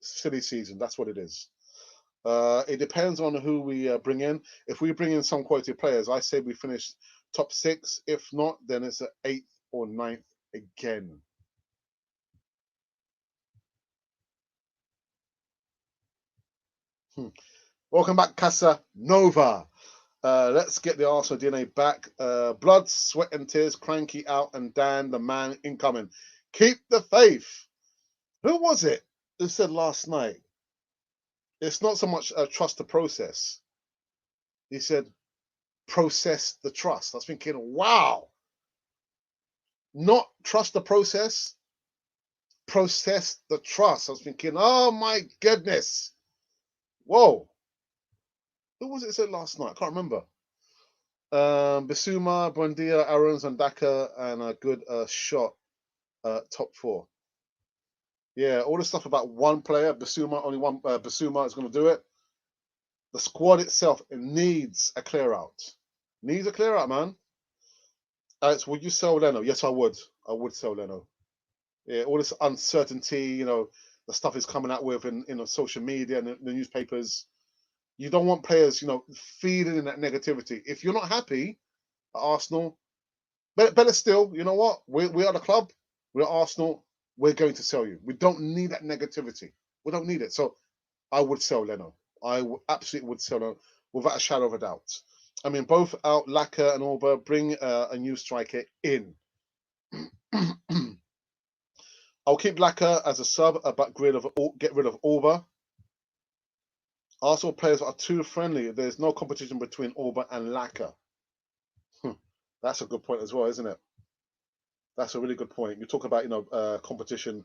Silly season, that's what it is. It depends on who we bring in. If we bring in some quality players, I say we finish top 6. If not, then it's an 8th or 9th again. Welcome back, Casa Nova. Let's get the Arsenal DNA back. Blood, sweat, and tears. Cranky out, and Dan, the man, incoming. Keep the faith. Who was it who said last night? It's not so much trust the process. He said, process the trust. I was thinking, wow. Not trust the process, process the trust. I was thinking, oh my goodness. Whoa. Who was it said last night? I can't remember. Bissouma, Buendia, Aarons, and Daka, and a good shot, top 4. Yeah, all the stuff about one player, Bissouma, only one Bissouma is going to do it. The squad itself, it needs a clear out. Needs a clear out, man. Alex, would you sell Leno? Yes, I would. I would sell Leno. Yeah, all this uncertainty, the stuff is coming out with in social media and the newspapers. You don't want players, feeding in that negativity. If you're not happy at Arsenal, better still, you know what? We are the club. We're Arsenal. We're going to sell you. We don't need that negativity. We don't need it. So I would sell Leno. Absolutely would sell Leno without a shadow of a doubt. I mean, both out Laka and Auba bring a new striker in. I'll keep Laka as a sub, but get rid of Auba. Arsenal players are too friendly. There's no competition between Auba and Laka. That's a good point as well, isn't it? That's a really good point. You talk about competition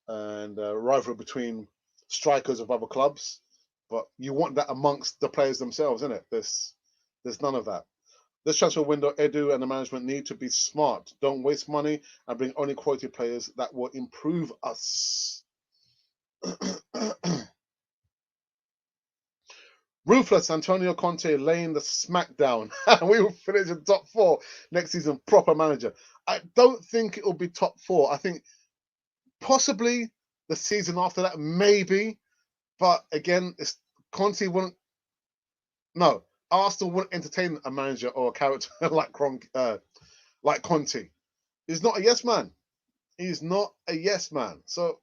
and rivalry between strikers of other clubs, but you want that amongst the players themselves, isn't it? There's none of that. This transfer window, Edu and the management need to be smart. Don't waste money and bring only quality players that will improve us. Ruthless Antonio Conte laying the smackdown. We will finish in top 4 next season. Proper manager. I don't think it will be top 4. I think possibly the season after that, maybe. But again, Conte wouldn't. No, Arsenal wouldn't entertain a manager or a character like Conte. He's not a yes man. He's not a yes man. So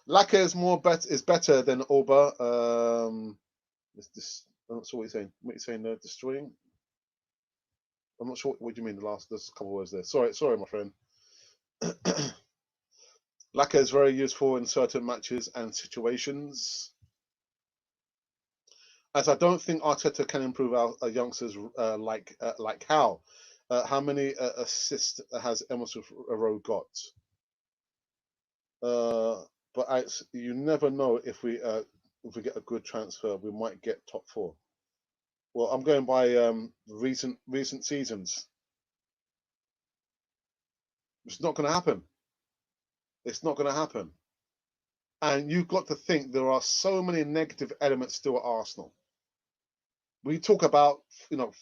Laka is better than Auba. I'm not sure what you're saying. What you're saying? Destroying. I'm not sure what you mean. There's a couple of words there. Sorry, my friend. Laka is very useful in certain matches and situations. As I don't think Arteta can improve our youngsters like how. How many assists has Emerson Rowe got? But you never know if we get a good transfer, we might get top 4. Well, I'm going by recent seasons. It's not going to happen. It's not going to happen. And you've got to think there are so many negative elements still at Arsenal. We talk about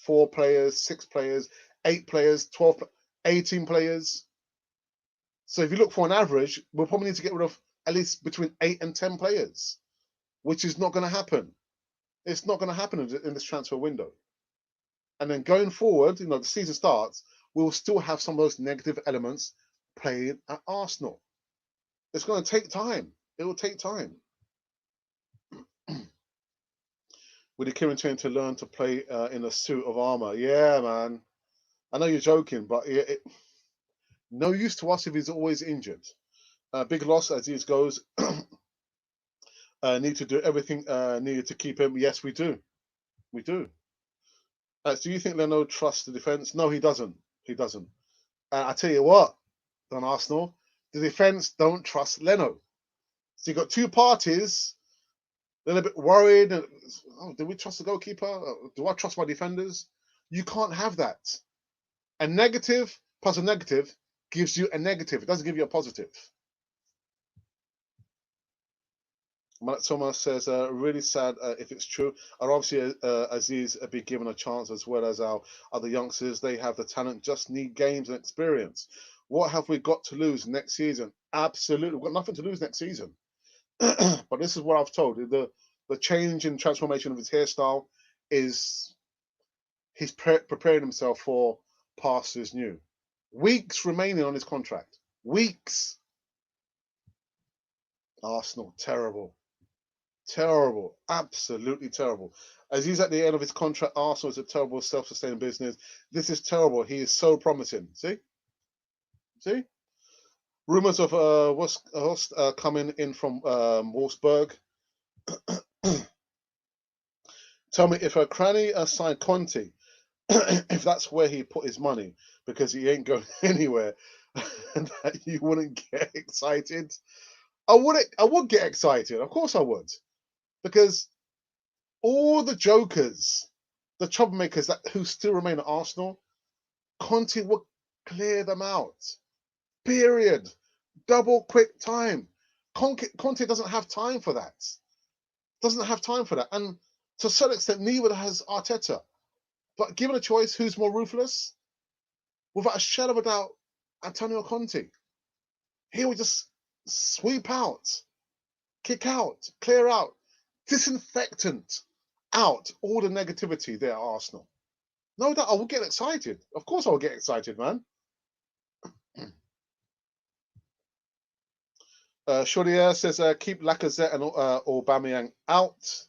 4 players, 6 players, 8 players, 12, 18 players. So if you look for an average, we'll probably need to get rid of at least between 8 and 10 players, which is not going to happen. It's not going to happen in this transfer window. And then going forward, the season starts, we'll still have some of those negative elements playing at Arsenal. It's going to take time. It will take time. With the Kieran Trent to learn to play in a suit of armor. Yeah, man. I know you're joking, but no use to us if he's always injured. Big loss as he goes. Need to do everything needed to keep him. Yes, we do. We do. Do you think Leno trusts the defence? No, he doesn't. He doesn't. I tell you what, on Arsenal, the defence don't trust Leno. So you've got 2 parties. They're a bit worried. Do we trust the goalkeeper? Do I trust my defenders? You can't have that. A negative plus a negative gives you a negative. It doesn't give you a positive. Someone says, really sad if it's true. And obviously, Aziz be given a chance as well as our other youngsters. They have the talent, just need games and experience. What have we got to lose next season? Absolutely. We've got nothing to lose next season. But this is what I've told you. The change in transformation of his hairstyle is he's preparing himself for pastures new. Weeks remaining on his contract. Weeks. Arsenal, terrible. Terrible. Absolutely terrible. As he's at the end of his contract, Arsenal is a terrible self-sustaining business. This is terrible. He is so promising. See? Rumors of Horst coming in from Wolfsburg. Tell me if a cranny signed Conte, if that's where he put his money, because he ain't going anywhere, that you wouldn't get excited. I would get excited. Of course I would. Because all the jokers, the troublemakers who still remain at Arsenal, Conte will clear them out. Period. Double quick time. Conte doesn't have time for that. Doesn't have time for that. And to a certain extent, neither has Arteta. But given a choice, who's more ruthless? Without a shadow of a doubt, Antonio Conte. He will just sweep out, kick out, clear out, disinfectant out all the negativity there at Arsenal. No doubt I will get excited. Of course I will get excited, man. Shodia says keep Lacazette and Aubameyang out.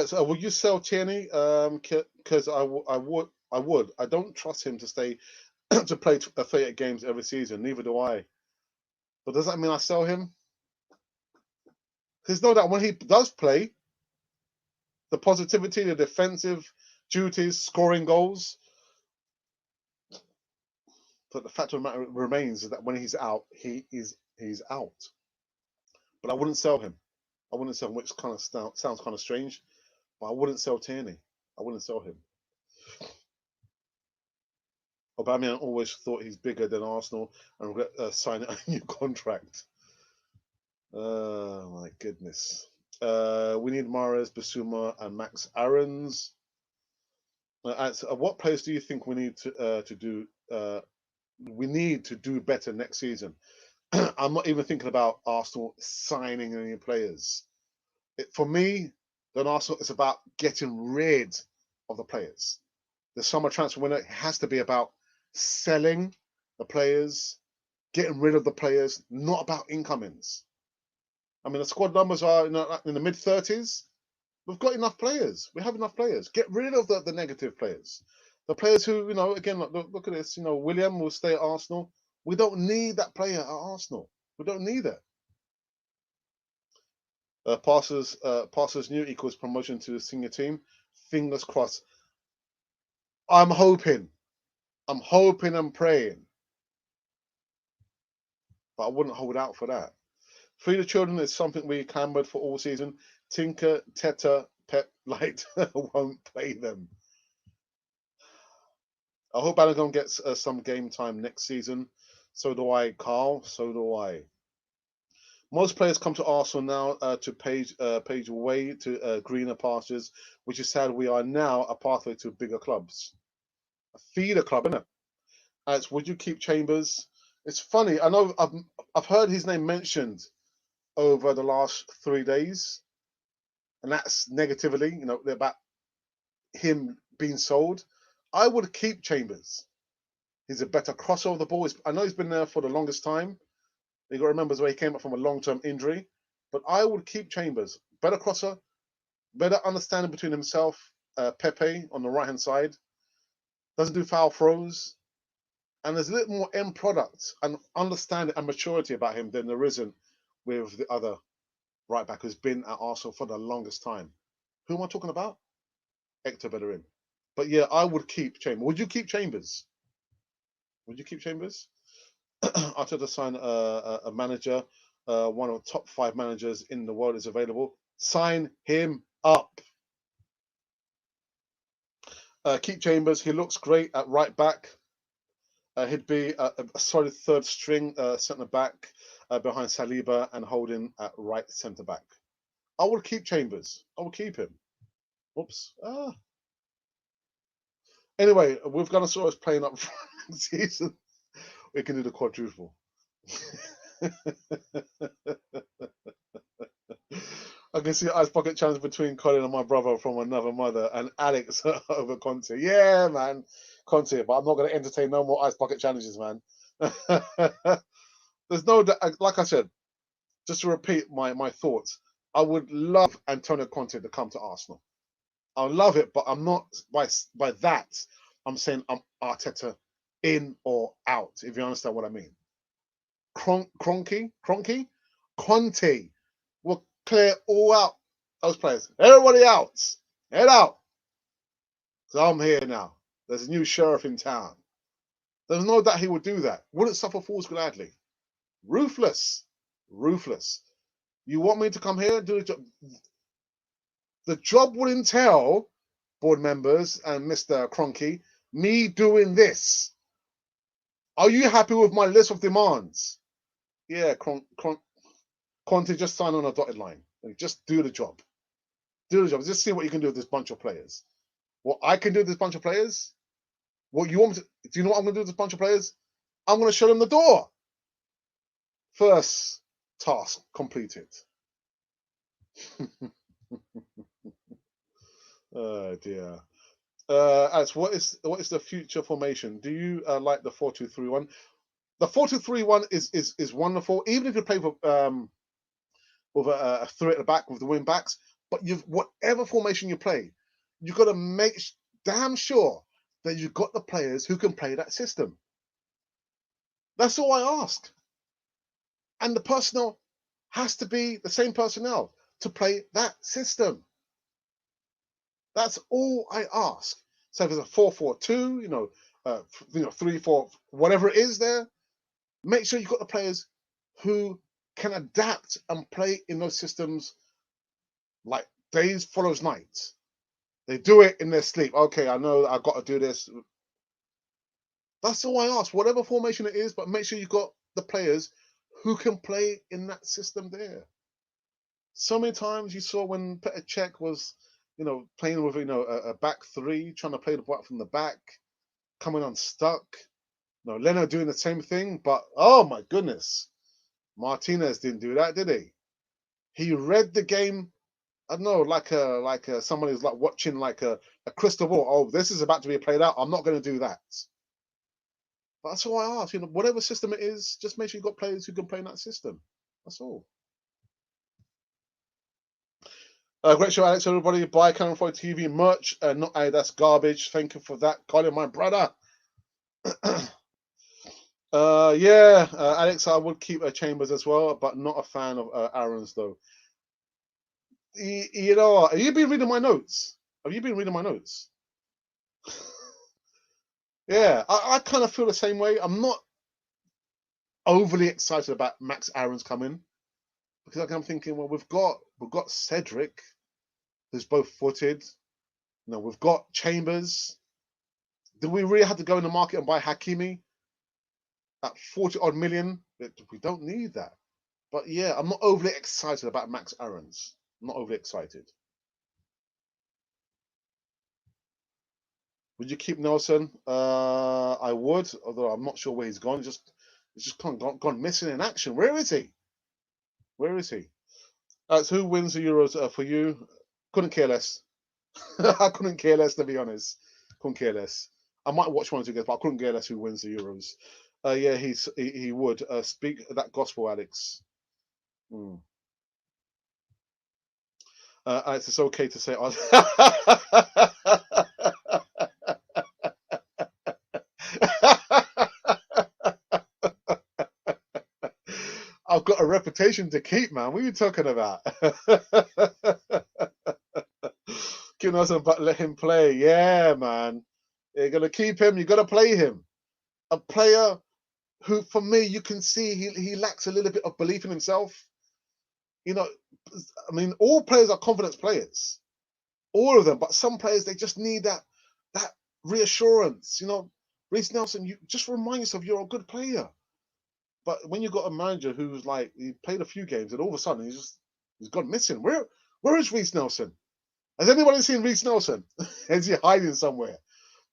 So would you sell Tierney? Because I would. I don't trust him to stay to play 38 games every season. Neither do I. But does that mean I sell him? Because no doubt when he does play, the positivity, the defensive duties, scoring goals. But the fact of the matter remains is that when he's out, he's out. But I wouldn't sell him. I wouldn't sell him, which kind of sounds kind of strange. But I wouldn't sell Tierney. I wouldn't sell him. Aubameyang always thought he's bigger than Arsenal and regret signing a new contract. Oh my goodness. We need Mahrez, Basuma, and Max Aarons. What players do you think we need to do? We need to do better next season. I'm not even thinking about Arsenal signing any players. For me, then Arsenal is about getting rid of the players. The summer transfer window has to be about selling the players, getting rid of the players, not about incomings. I mean, the squad numbers are in the mid-30s. We've got enough players. We have enough players. Get rid of the negative players. The players who, again, look at this. William will stay at Arsenal. We don't need that player at Arsenal. We don't need it. Passers new equals promotion to the senior team. Fingers crossed. I'm hoping and praying. But I wouldn't hold out for that. Free the children is something we clamored for all season. Tinker, Teta, Pep Light won't play them. I hope Balogun gets some game time next season. So do I, Carl. So do I. Most players come to Arsenal now to page way to greener pastures, which is sad. We are now a pathway to bigger clubs. A feeder club, isn't it? As would you keep Chambers? It's funny. I know I've heard his name mentioned over the last 3 days, and that's negatively. About him being sold. I would keep Chambers. He's a better crosser of the ball. I know he's been there for the longest time. You got to remember where he came up from a long-term injury. But I would keep Chambers. Better crosser, better understanding between himself, Pepe on the right-hand side. Doesn't do foul throws. And there's a little more end product and understanding and maturity about him than there isn't with the other right back who's been at Arsenal for the longest time. Who am I talking about? Hector Bellerin. But yeah, I would keep Chambers. Would you keep Chambers? Would you keep Chambers? I tried to sign a manager. One of the top 5 managers in the world is available. Sign him up. Keep Chambers. He looks great at right back. He'd be a solid third string centre back behind Saliba and Holding at right centre back. I would keep Chambers. I would keep him. Whoops. Anyway, we've got us playing up season. We can do the quadruple. I can see ice bucket challenge between Colin and my brother from another mother and Alex over Conte. Yeah, man, Conte. But I'm not going to entertain no more ice bucket challenges, man. There's no, like I said, just to repeat my thoughts. I would love Antonio Conte to come to Arsenal. I love it, but I'm not by that. I'm saying I'm Arteta in or out. If you understand what I mean. Conte will clear all out those players. Everybody else, head out. So I'm here now. There's a new sheriff in town. There's no doubt he would do that. Wouldn't suffer fools gladly. Ruthless. You want me to come here and do the job? The job would entail, board members and Mr. Kroenke, me doing this. Are you happy with my list of demands? Yeah, Conte, just sign on a dotted line and just do the job. Do the job. Just see what you can do with this bunch of players. What I can do with this bunch of players? What you want me to? Do you know what I'm going to do with this bunch of players? I'm going to show them the door. First task completed. Oh dear. As what is the future formation? Do you like the 4-2-3-1? The 4-2-3-1 is wonderful, even if you play with a three at the back with the wing backs. But you've whatever formation you play, you've got to make damn sure that you've got the players who can play that system. That's all I ask. And the personnel has to be the same personnel to play that system. That's all I ask. So if it's a 4-4-2, 3-4, whatever it is there, make sure you've got the players who can adapt and play in those systems like days follows nights. They do it in their sleep. Okay, I know I've got to do this. That's all I ask. Whatever formation it is, but make sure you've got the players who can play in that system there. So many times you saw when Petr Cech was, playing with a back three, trying to play the ball from the back, coming unstuck. Leno doing the same thing, but oh my goodness, Martinez didn't do that, did he? He read the game. I don't know, like somebody who's like watching like a crystal ball. Oh, this is about to be played out. I'm not going to do that. But that's all I ask. Whatever system it is, just make sure you've got players who can play in that system. That's all. Great show, Alex. Everybody, buy Canon 4 TV merch. Not that's garbage. Thank you for that, Colin, my brother. Yeah, Alex, I would keep Chambers as well, but not a fan of Aaron's though. You know, have you been reading my notes? Have you been reading my notes? Yeah, I kind of feel the same way. I'm not overly excited about Max Aaron's coming because I'm thinking, well, we've got Cedric, who's both footed. We've got Chambers. Do we really have to go in the market and buy Hakimi at 40 odd million? We don't need that. But yeah, I'm not overly excited about Max Aaron's. I'm not overly excited. Would you keep Nelson? I would, although I'm not sure where he's gone. He's just gone missing in action. Where is he? Where is he? So who wins the Euros for you? Couldn't care less. I couldn't care less, to be honest. Couldn't care less. I might watch one or two games, but I couldn't care less who wins the Euros. Yeah, he would. Speak that gospel, Alex. Mm. Alex, it's okay to say. I've got a reputation to keep, man. What are you talking about? Keep Nelson, but let him play. Yeah, man. You're gonna keep him. You got to play him. A player who, for me, you can see he lacks a little bit of belief in himself. I mean, all players are confidence players, all of them. But some players they just need that reassurance. Reece Nelson, you just remind yourself you're a good player. But when you've got a manager who's like he played a few games and all of a sudden he's gone missing. Where is Reece Nelson? Has anybody seen Reece Nelson? Is he hiding somewhere?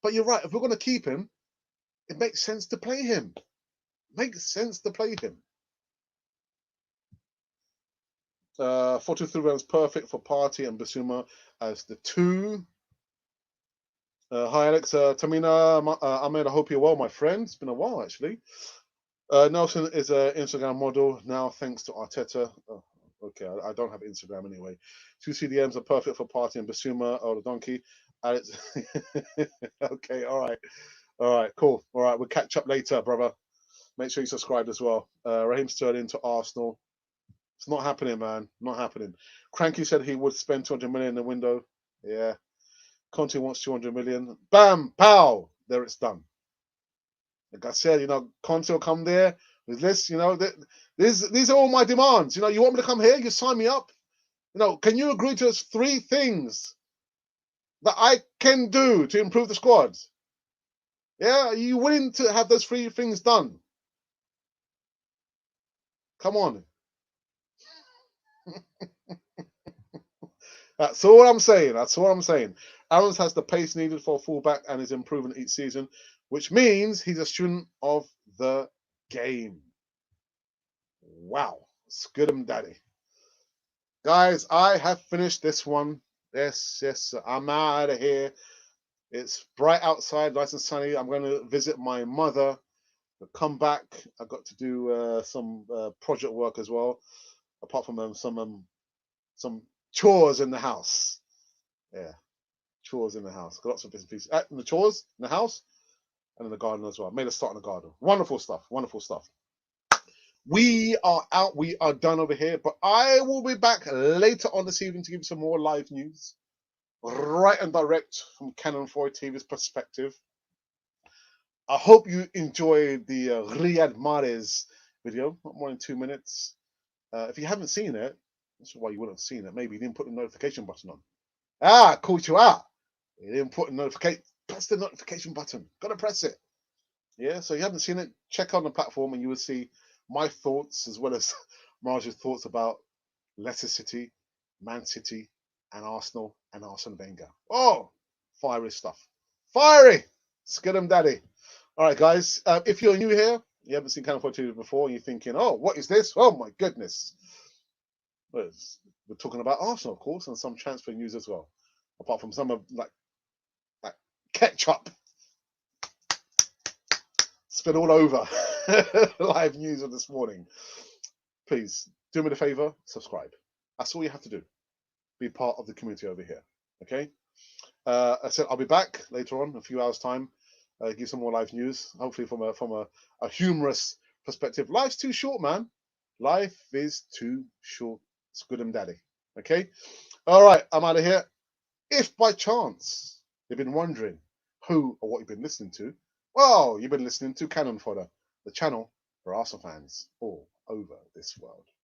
But you're right. If we're going to keep him, it makes sense to play him. Makes sense to play him. 4-2-3 is perfect for Partey and Basuma as the two. Hi, Alex. Tamina Ahmed, I hope you're well, my friend. It's been a while, actually. Nelson is an Instagram model now, thanks to Arteta. Oh, okay, I don't have Instagram anyway. Two CDMs are perfect for Partey and Basuma. Oh, the donkey. Alex. Okay, all right, cool. All right, we'll catch up later, brother. Make sure you subscribe as well. Raheem Sterling to Arsenal. It's not happening, man. Not happening. Cranky said he would spend 200 million in the window. Yeah. Conte wants 200 million. Bam, pow. There it's done. Like I said, Conte will come there with this. These are all my demands. You want me to come here? You sign me up. Can you agree to 3 things that I can do to improve the squad? Yeah, are you willing to have those 3 things done? Come on. That's all I'm saying. That's all I'm saying. Aaron's has the pace needed for a fullback and is improving each season, which means he's a student of the game. Wow. Scud him, daddy. Guys, I have finished this one. Yes, yes, I'm out of here. It's bright outside, nice and sunny. I'm going to visit my mother. I'll come back. I got to do some project work as well, apart from some chores in the house. Yeah, chores in the house. Got lots of bits and pieces. The chores in the house and in the garden as well. Made a start in the garden. Wonderful stuff. Wonderful stuff. We are out. We are done over here. But I will be back later on this evening to give you some more live news, right and direct from Canon 4 TV's perspective. I hope you enjoyed the Riyad Mahrez video. Not more than 2 minutes. If you haven't seen it, that's why you wouldn't have seen it. Maybe you didn't put the notification button on. Caught you out. You didn't put the notification. Press the notification button. Gotta press it. Yeah. So you haven't seen it. Check on the platform, and you will see my thoughts as well as Marge's thoughts about Leicester City, Man City, and Arsenal and Arsene Wenger. Oh, fiery stuff. Fiery. Skid 'em, daddy. All right, guys. If you're new here, you haven't seen Canon 4 TV before, and you're thinking, "Oh, what is this? Oh my goodness!" Well, we're talking about Arsenal, of course, and some transfer news as well. Apart from some of like ketchup spit all over live news of this morning. Please do me the favor, subscribe. That's all you have to do. Be part of the community over here. Okay. I said I'll be back later on, a few hours time. Give some more live news, hopefully from a humorous perspective. Life's too short, man. Life is too short. Squid and daddy. Okay. All right. I'm out of here. If by chance you've been wondering who or what you've been listening to, well, you've been listening to Cannon Fodder, the channel for Arsenal fans all over this world.